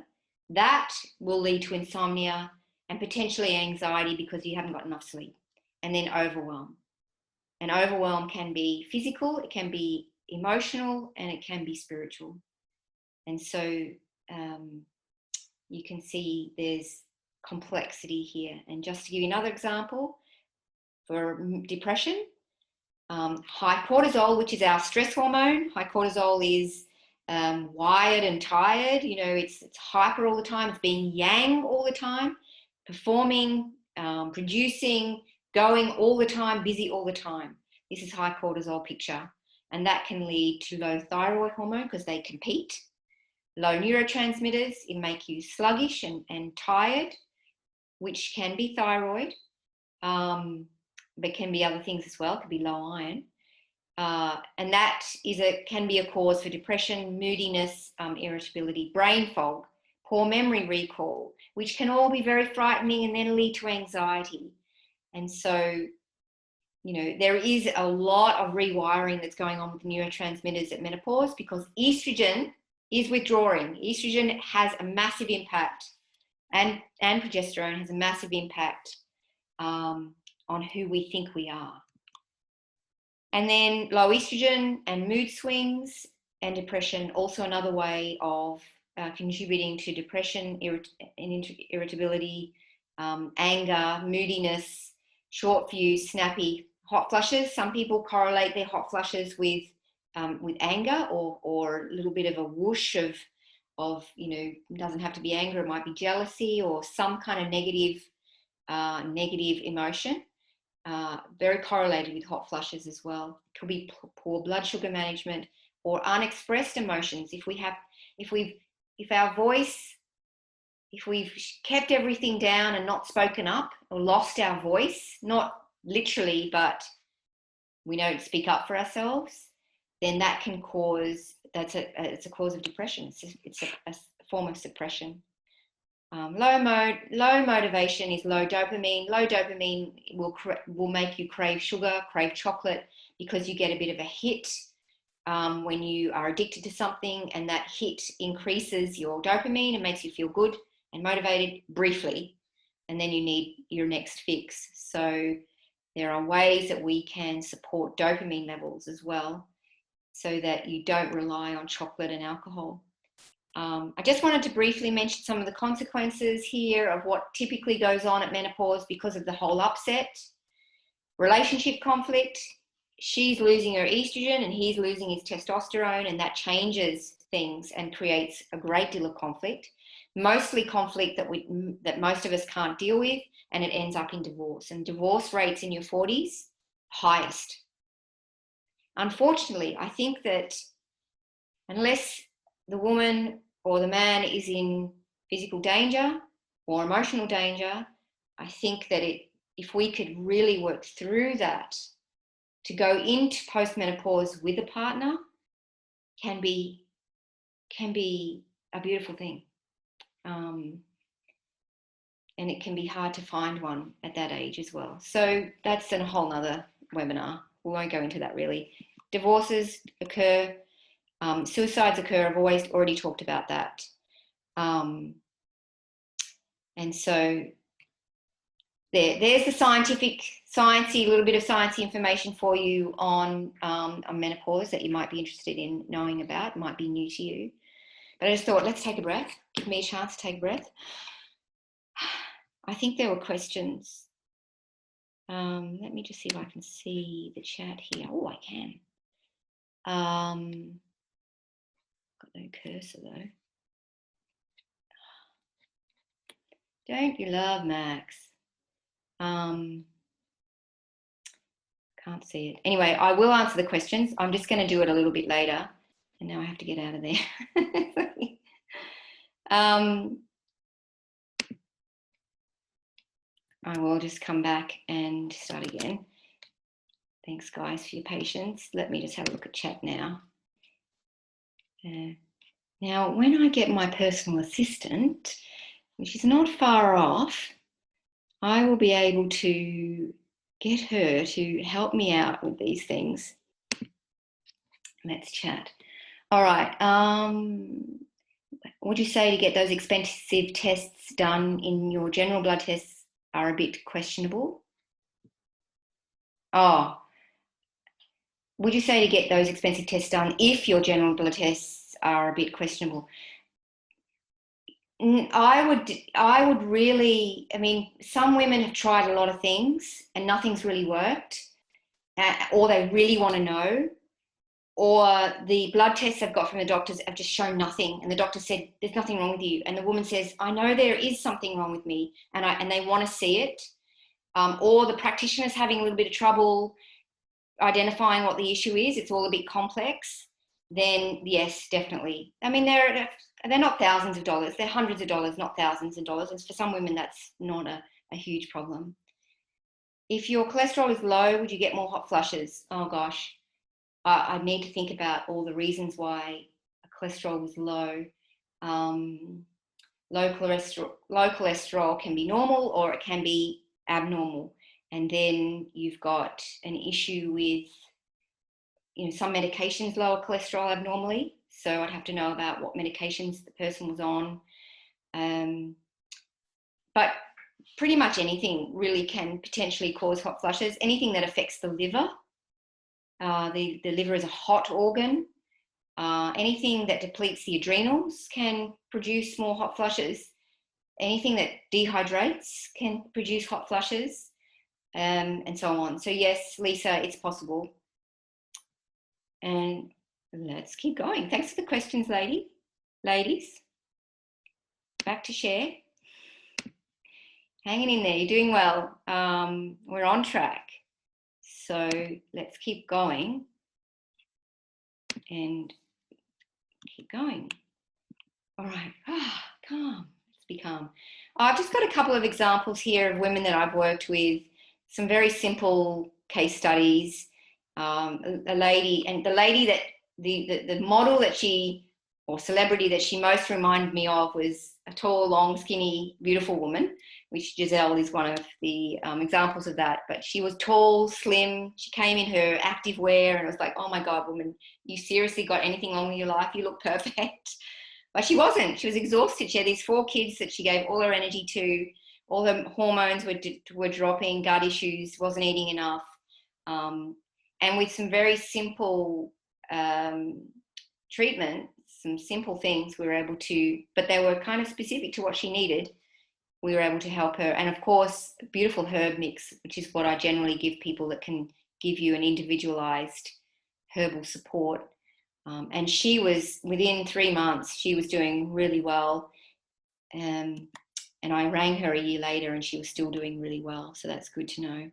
That will lead to insomnia and potentially anxiety because you haven't got enough sleep. And then overwhelm. And overwhelm can be physical, it can be emotional, and it can be spiritual. And so you can see there's complexity here. And just to give you another example, for depression, high cortisol, which is our stress hormone. High cortisol is wired and tired. You know, it's hyper all the time. It's being yang all the time, performing, producing, going all the time, busy all the time. This is high cortisol picture. And that can lead to low thyroid hormone because they compete. Low neurotransmitters, it make you sluggish and tired, which can be thyroid. But can be other things as well. It could be low iron. And that can be a cause for depression, moodiness, irritability, brain fog, poor memory recall, which can all be very frightening and then lead to anxiety. And so, you know, there is a lot of rewiring that's going on with neurotransmitters at menopause because estrogen is withdrawing. Estrogen has a massive impact, and progesterone has a massive impact on who we think we are. And then low estrogen and mood swings and depression, also another way of contributing to depression, irritability, anger, moodiness, short fuse, snappy, hot flushes. Some people correlate their hot flushes with anger or a little bit of a whoosh of, you know, it doesn't have to be anger, it might be jealousy or some kind of negative emotion. Very correlated with hot flushes as well. It could be poor blood sugar management or unexpressed emotions. If we've kept everything down and not spoken up or lost our voice, not literally, but we don't speak up for ourselves, then that can cause, it's a cause of depression. It's a form of suppression. Low motivation is low dopamine. Low dopamine will make you crave sugar, crave chocolate, because you get a bit of a hit when you are addicted to something, and that hit increases your dopamine and makes you feel good and motivated briefly, and then you need your next fix. So there are ways that we can support dopamine levels as well so that you don't rely on chocolate and alcohol. I just wanted to briefly mention some of the consequences here of what typically goes on at menopause because of the whole upset. Relationship conflict, she's losing her estrogen and he's losing his testosterone, and that changes things and creates a great deal of conflict, mostly conflict that most of us can't deal with, and it ends up in divorce. And divorce rates in your 40s, highest. Unfortunately, I think that unless the woman or the man is in physical danger or emotional danger, I think that if we could really work through that, to go into postmenopause with a partner can be a beautiful thing. And it can be hard to find one at that age as well. So that's a whole nother webinar. We won't go into that really. Divorces occur. Suicides occur. I've already talked about that. And so there's the sciencey, little bit of sciencey information for you on menopause that you might be interested in knowing about. It might be new to you. But I just thought, let's take a breath. Give me a chance to take a breath. I think there were questions. Let me just see if I can see the chat here. Oh, I can. Got no cursor though. Don't you love Max? Can't see it. Anyway, I will answer the questions. I'm just going to do it a little bit later. And now I have to get out of there. I will just come back and start again. Thanks, guys, for your patience. Let me just have a look at chat now. Now, when I get my personal assistant, which is not far off, I will be able to get her to help me out with these things. Let's chat. All right. Would you say to get those expensive tests done in your general blood tests are a bit questionable? Oh, would you say to get those expensive tests done if your general blood tests are a bit questionable? I would really, I mean, some women have tried a lot of things and nothing's really worked, or they really want to know, or the blood tests they've got from the doctors have just shown nothing, and the doctor said there's nothing wrong with you, and the woman says I know there is something wrong with me, and they want to see it, or the practitioner's having a little bit of trouble identifying what the issue is, it's all a bit complex, then yes, definitely. I mean, they're not thousands of dollars, they're hundreds of dollars, not thousands of dollars, and for some women that's not a huge problem. If your cholesterol is low, would you get more hot flushes? Oh gosh, I need to think about all the reasons why a cholesterol was low. Low cholesterol can be normal or it can be abnormal. And then you've got an issue with, some medications lower cholesterol abnormally. So I'd have to know about what medications the person was on. But pretty much anything really can potentially cause hot flushes. Anything that affects the liver. The liver is a hot organ. Anything that depletes the adrenals can produce more hot flushes. Anything that dehydrates can produce hot flushes, and so on. So yes, Lisa, it's possible. And let's keep going. Thanks for the questions, ladies. Back to share. Hanging in there, you're doing well. We're on track. So let's keep going and keep going. All right, calm, let's be calm. I've just got a couple of examples here of women that I've worked with, some very simple case studies. The lady that the model that or celebrity that she most reminded me of was a tall, long, skinny, beautiful woman, which Giselle is one of the examples of that. But she was tall, slim. She came in her active wear and it was like, oh my God, woman, you seriously got anything wrong with your life? You look perfect. But she wasn't. She was exhausted. She had these 4 kids that she gave all her energy to. All her hormones were dropping, gut issues, wasn't eating enough. And with some very simple treatment, some simple things, we were able to, but they were kind of specific to what she needed. We were able to help her. And of course, a beautiful herb mix, which is what I generally give people that can give you an individualized herbal support. And she was, within 3 months, she was doing really well. And I rang her a year later and she was still doing really well. So that's good to know.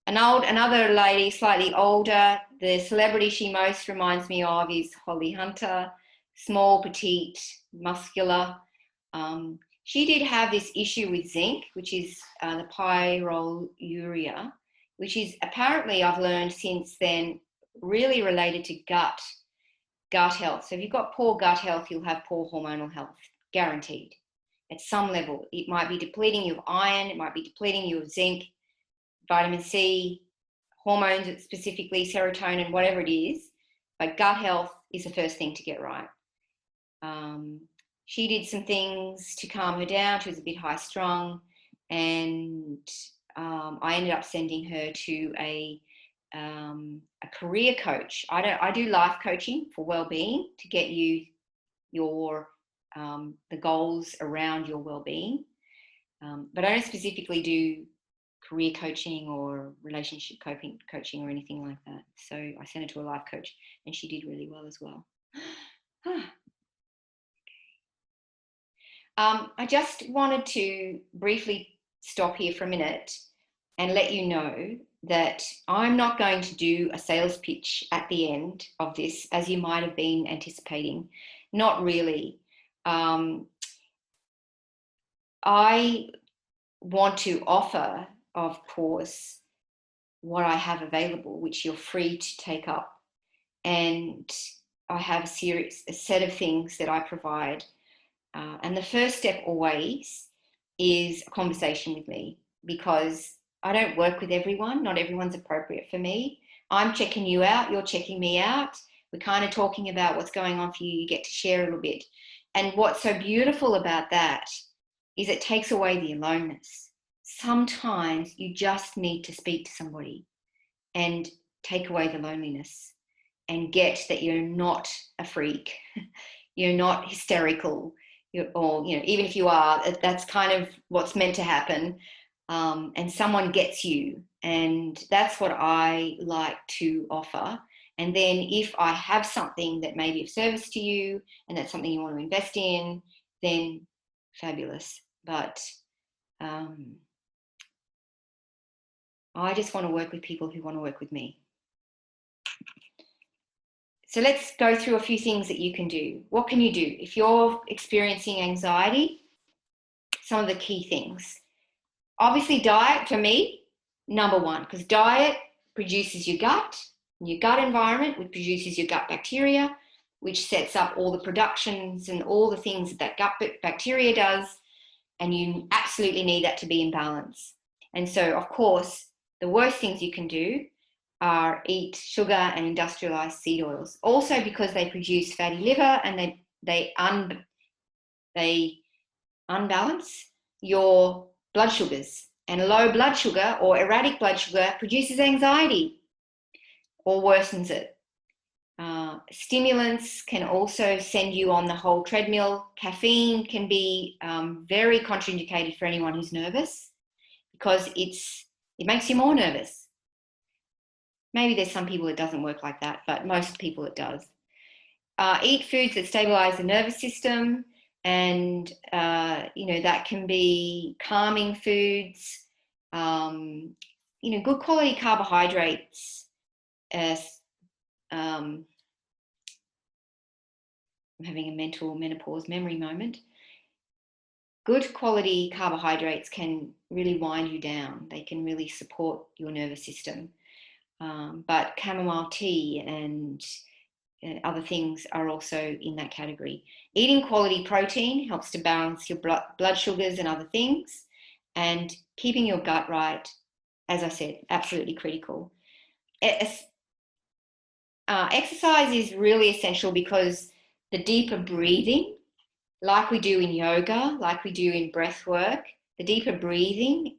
Another lady, slightly older, the celebrity she most reminds me of is Holly Hunter, small, petite, muscular. She did have this issue with zinc, which is the pyroluria, which is apparently, I've learned since then, really related to gut health. So if you've got poor gut health, you'll have poor hormonal health, guaranteed. At some level, it might be depleting you of iron, it might be depleting you of zinc, vitamin C, hormones, specifically serotonin, whatever it is. But gut health is the first thing to get right. She did some things to calm her down. She was a bit high strung, and I ended up sending her to a career coach. I do life coaching for well-being to get you your the goals around your well-being, but I don't specifically do career coaching or relationship coaching or anything like that. So I sent her to a life coach and she did really well as well. I just wanted to briefly stop here for a minute and let you know that I'm not going to do a sales pitch at the end of this, as you might have been anticipating. Not really. I want to offer, of course, what I have available, which you're free to take up. And I have a set of things that I provide. And the first step always is a conversation with me, because I don't work with everyone. Not everyone's appropriate for me. I'm checking you out. You're checking me out. We're kind of talking about what's going on for you. You get to share a little bit. And what's so beautiful about that is it takes away the aloneness. Sometimes you just need to speak to somebody and take away the loneliness and get that you're not a freak. You're not hysterical. Or, even if you are, that's kind of what's meant to happen. And someone gets you. And that's what I like to offer. And then if I have something that may be of service to you and that's something you want to invest in, then fabulous. But I just want to work with people who want to work with me. So let's go through a few things that you can do. What can you do? If you're experiencing anxiety, some of the key things. Obviously, diet for me, number one, because diet produces your gut environment, which produces your gut bacteria, which sets up all the productions and all the things that gut bacteria does. And you absolutely need that to be in balance. And so, of course, the worst things you can do are eat sugar and industrialized seed oils. Also because they produce fatty liver and they unbalance your blood sugars. And low blood sugar or erratic blood sugar produces anxiety or worsens it. Stimulants can also send you on the whole treadmill. Caffeine can be very contraindicated for anyone who's nervous, because it makes you more nervous. Maybe there's some people it doesn't work like that, but most people it does. Eat foods that stabilize the nervous system, and that can be calming foods, good quality carbohydrates. I'm having a menopause memory moment. Good quality carbohydrates can really wind you down. They can really support your nervous system. But chamomile tea and other things are also in that category. Eating quality protein helps to balance your blood sugars and other things. And keeping your gut right, as I said, absolutely critical. Exercise is really essential, because the deeper breathing, like we do in yoga, like we do in breath work, the deeper breathing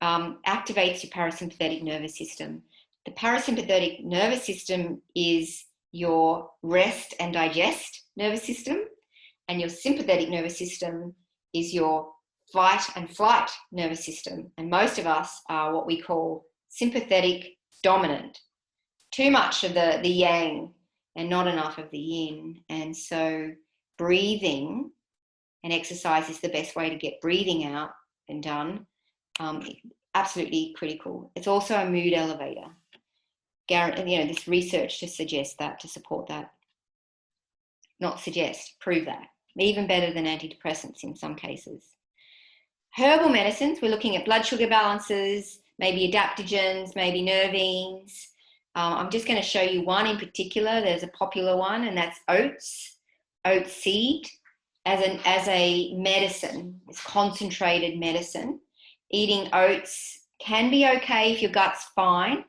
activates your parasympathetic nervous system. The parasympathetic nervous system is your rest and digest nervous system, and your sympathetic nervous system is your fight and flight nervous system. And most of us are what we call sympathetic dominant. Too much of the yang and not enough of the yin. And so breathing and exercise is the best way to get breathing out and done. Absolutely critical. It's also a mood elevator. This research to suggest that, to support that. Not suggest, prove that. Even better than antidepressants in some cases. Herbal medicines, we're looking at blood sugar balances, maybe adaptogens, maybe nervines. I'm just going to show you one in particular. There's a popular one, and that's oats seed as a medicine. It's concentrated medicine. Eating oats can be okay if your gut's fine,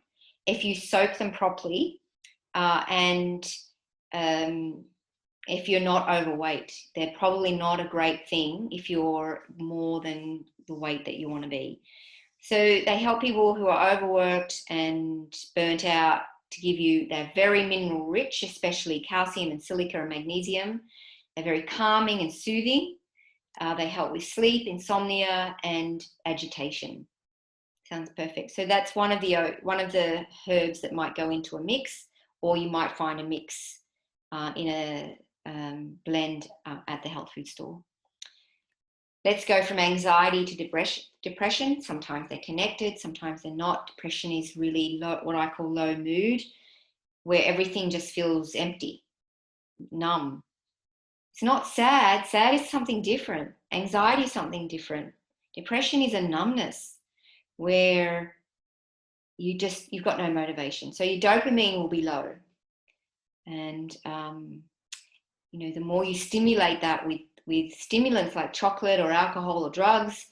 if you soak them properly, and if you're not overweight. They're probably not a great thing if you're more than the weight that you want to be. So they help people who are overworked and burnt out to give you, they're very mineral rich, especially calcium and silica and magnesium. They're very calming and soothing. They help with sleep, insomnia, and agitation. Sounds perfect. So that's one of the herbs that might go into a mix, or you might find a mix in a blend at the health food store. Let's go from anxiety to depression. Sometimes they're connected, sometimes they're not. Depression is really low, what I call low mood, where everything just feels empty, numb. It's not sad. Sad is something different. Anxiety is something different. Depression is a numbness where you've got no motivation. So your dopamine will be low. And, the more you stimulate that with stimulants like chocolate or alcohol or drugs,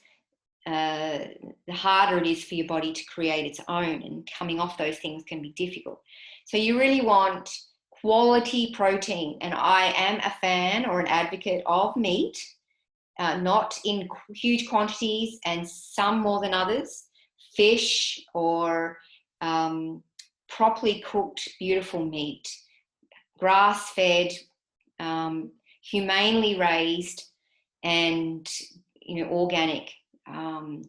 the harder it is for your body to create its own, and coming off those things can be difficult. So you really want quality protein, and I am a fan or an advocate of meat, not in huge quantities and some more than others. Fish or properly cooked, beautiful meat, grass-fed, humanely raised, and organic. And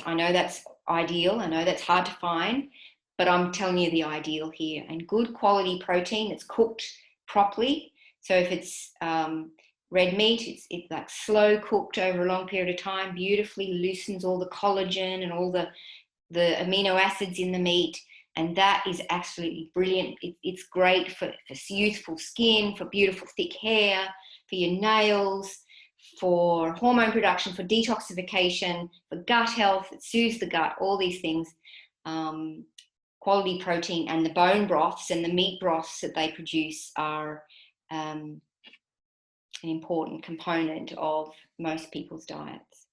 I know that's ideal. I know that's hard to find, but I'm telling you the ideal here. And good quality protein that's cooked properly. So if it's red meat, it's like slow cooked over a long period of time, beautifully loosens all the collagen and all the amino acids in the meat. And that is absolutely brilliant. It's great for youthful skin, for beautiful thick hair, for your nails, for hormone production, for detoxification, for gut health. It soothes the gut, all these things. Quality protein, and the bone broths and the meat broths that they produce are an important component of most people's diets.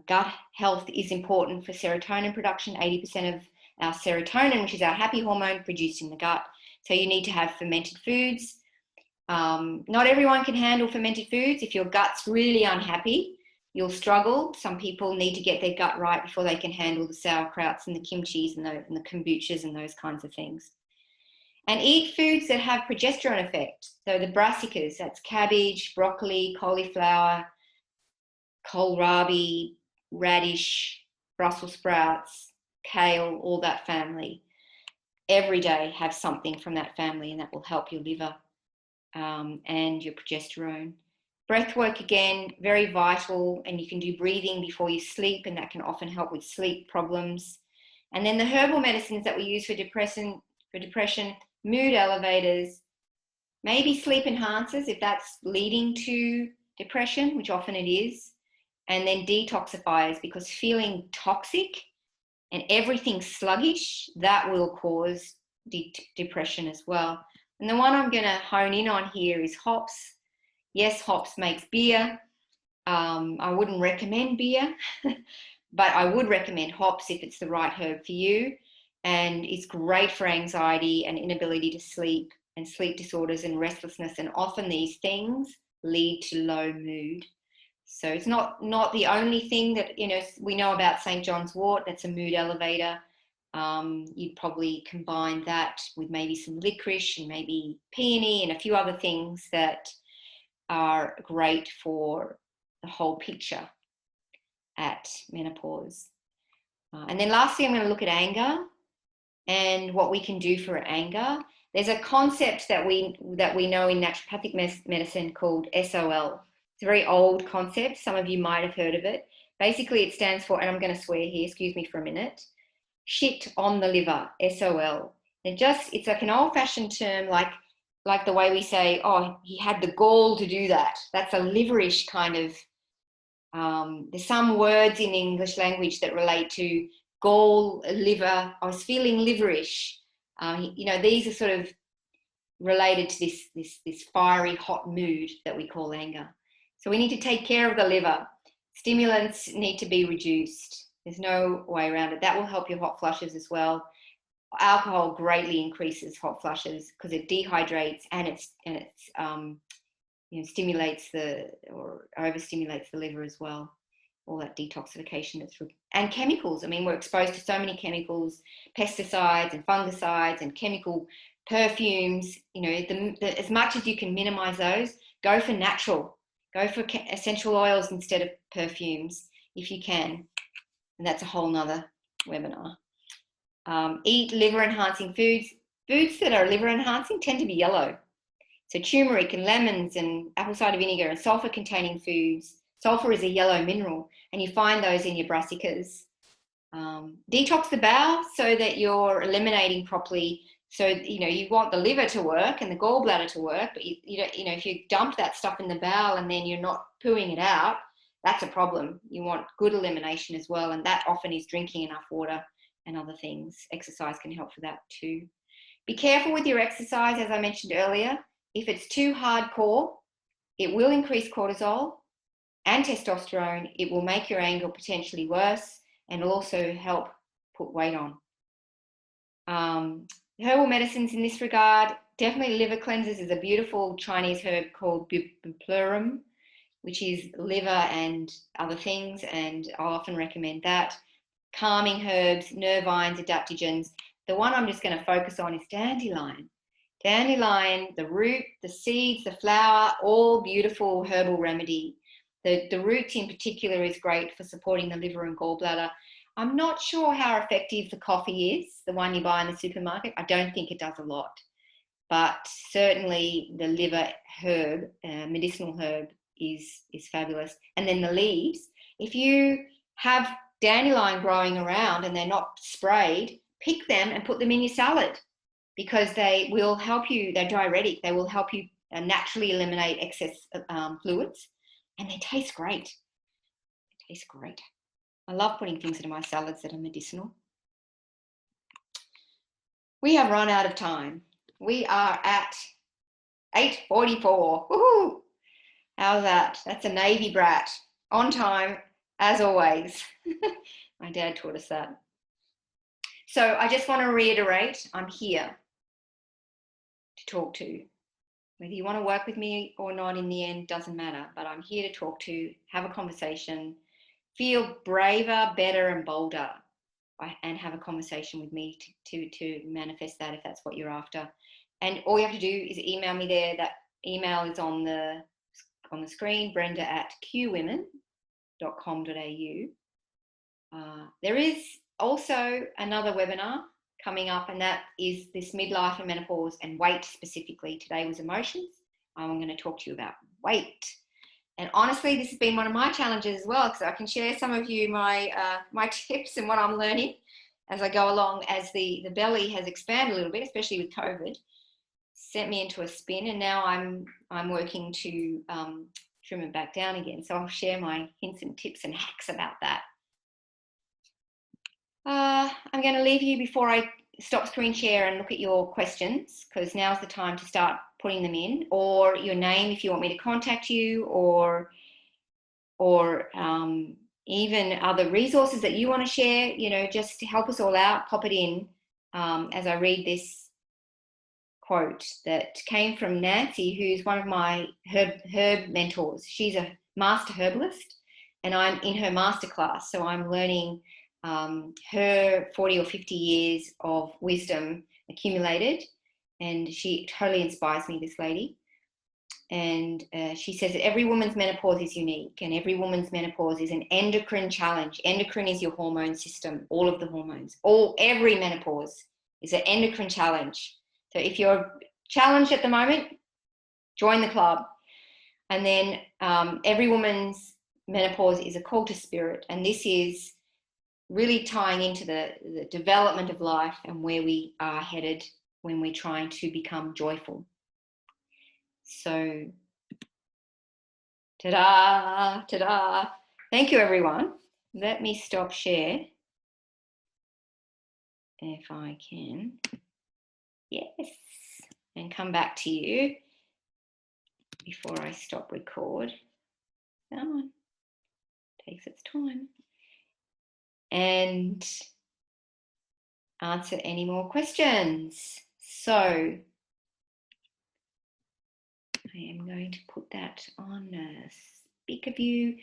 Gut health is important for serotonin production. 80% of our serotonin, which is our happy hormone, produced in the gut. So you need to have fermented foods. Not everyone can handle fermented foods. If your gut's really unhappy, you'll struggle. Some people need to get their gut right before they can handle the sauerkrauts and the kimchis and the kombuchas and those kinds of things. And eat foods that have progesterone effect. So the brassicas, that's cabbage, broccoli, cauliflower, kohlrabi, radish, Brussels sprouts, kale, all that family. Every day have something from that family, and that will help your liver and your progesterone. Breath work, again, very vital, and you can do breathing before you sleep, and that can often help with sleep problems. And then the herbal medicines that we use for depression, mood elevators, maybe sleep enhancers if that's leading to depression, which often it is, and then detoxifiers, because feeling toxic and everything sluggish, that will cause depression as well. And the one I'm going to hone in on here is hops. Yes, hops makes beer. I wouldn't recommend beer, but I would recommend hops if it's the right herb for you. And it's great for anxiety and inability to sleep and sleep disorders and restlessness. And often these things lead to low mood. So it's not the only thing that, we know about St. John's wort. That's a mood elevator. You'd probably combine that with maybe some licorice and maybe peony and a few other things that are great for the whole picture at menopause. And then lastly, I'm going to look at anger and what we can do for anger. There's a concept that we know in naturopathic medicine called SOL. It's a very old concept. Some of you might have heard of it. Basically, it stands for, and I'm going to swear here, excuse me for a minute, shit on the liver, SOL. It's like an old-fashioned term, like the way we say, oh, he had the gall to do that. That's a liverish kind of, there's some words in the English language that relate to gall, liver. I was feeling liverish. These are sort of related to this fiery, hot mood that we call anger. So we need to take care of the liver. Stimulants need to be reduced. There's no way around it. That will help your hot flushes as well. Alcohol greatly increases hot flushes because it dehydrates and it stimulates or overstimulates the liver as well. All that detoxification and chemicals. I mean, we're exposed to so many chemicals, pesticides and fungicides and chemical perfumes. As much as you can minimize those, go for natural. Go for essential oils instead of perfumes if you can. And that's a whole nother webinar. Eat liver-enhancing foods. Foods that are liver-enhancing tend to be yellow. So turmeric and lemons and apple cider vinegar and sulfur-containing foods. Sulfur is a yellow mineral, and you find those in your brassicas. Detox the bowel so that you're eliminating properly. So, you want the liver to work and the gallbladder to work, but if you dump that stuff in the bowel and then you're not pooing it out, that's a problem. You want good elimination as well, and that often is drinking enough water and other things. Exercise can help for that too. Be careful with your exercise, as I mentioned earlier. If it's too hardcore, it will increase cortisol and testosterone. It will make your anger potentially worse and also help put weight on. Herbal medicines in this regard, definitely liver cleansers is a beautiful Chinese herb called buplurum, which is liver and other things, and I'll often recommend that. Calming herbs, nervines, adaptogens. The one I'm just going to focus on is dandelion. Dandelion, the root, the seeds, the flower, all beautiful herbal remedy. The root in particular is great for supporting the liver and gallbladder. I'm not sure how effective the coffee is, the one you buy in the supermarket. I don't think it does a lot, but certainly the liver herb, medicinal herb, is fabulous. And then the leaves, if you have dandelion growing around and they're not sprayed, pick them and put them in your salad, because they will help you. They're diuretic. They will help you naturally eliminate excess fluids, and they taste great. They taste great. I love putting things into my salads that are medicinal. We have run out of time. We are at 8:44. Woohoo! How's that? That's a Navy brat. On time, as always. My dad taught us that. So I just want to reiterate, I'm here to talk to. Whether you want to work with me or not in the end doesn't matter, but I'm here to talk to, have a conversation, feel braver, better and bolder, and have a conversation with me to manifest that if that's what you're after. And all you have to do is email me there. That email is on the screen, brenda@qwomen.com.au. There is also another webinar coming up, and that is this midlife and menopause and weight specifically. Today was emotions. I'm going to talk to you about weight. And honestly, this has been one of my challenges as well, because I can share some of you my tips and what I'm learning as I go along, as the belly has expanded a little bit, especially with COVID, sent me into a spin, and now I'm working to trim it back down again. So I'll share my hints and tips and hacks about that. I'm going to leave you before I stop screen share and look at your questions, because now's the time to start putting them in, or your name if you want me to contact you, or even other resources that you want to share, just to help us all out. Pop it in as I read this quote that came from Nancy, who's one of my herb mentors. She's a master herbalist, and I'm in her masterclass, so I'm learning her 40 or 50 years of wisdom accumulated, and she totally inspires me, this lady. And she says that every woman's menopause is unique, and every woman's menopause is an endocrine challenge. Endocrine is your hormone system, all of the hormones. Every menopause is an endocrine challenge. So if you're challenged at the moment, join the club. And then every woman's menopause is a call to spirit, and this is really tying into the development of life and where we are headed when we're trying to become joyful. So, ta-da, ta-da. Thank you, everyone. Let me stop share if I can. Yes. And come back to you before I stop record. Come on. Takes its time. And answer any more questions. So I am going to put that on speaker view.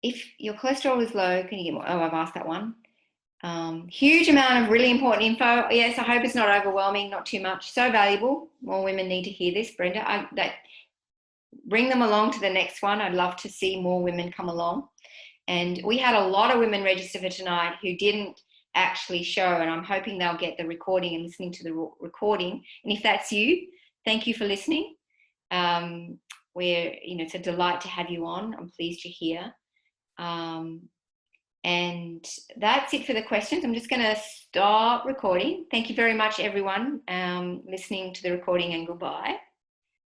If your cholesterol is low, can you get more? Oh, I've asked that one. Huge amount of really important info. Yes, I hope it's not overwhelming, not too much. So valuable. More women need to hear this, Brenda. Bring them along to the next one. I'd love to see more women come along. And we had a lot of women register for tonight who didn't actually show, and I'm hoping they'll get the recording and listening to the recording. And if that's you, thank you for listening. It's a delight to have you on. I'm pleased you're here. And that's it for the questions. I'm just going to stop recording. Thank you very much, everyone, listening to the recording, and goodbye.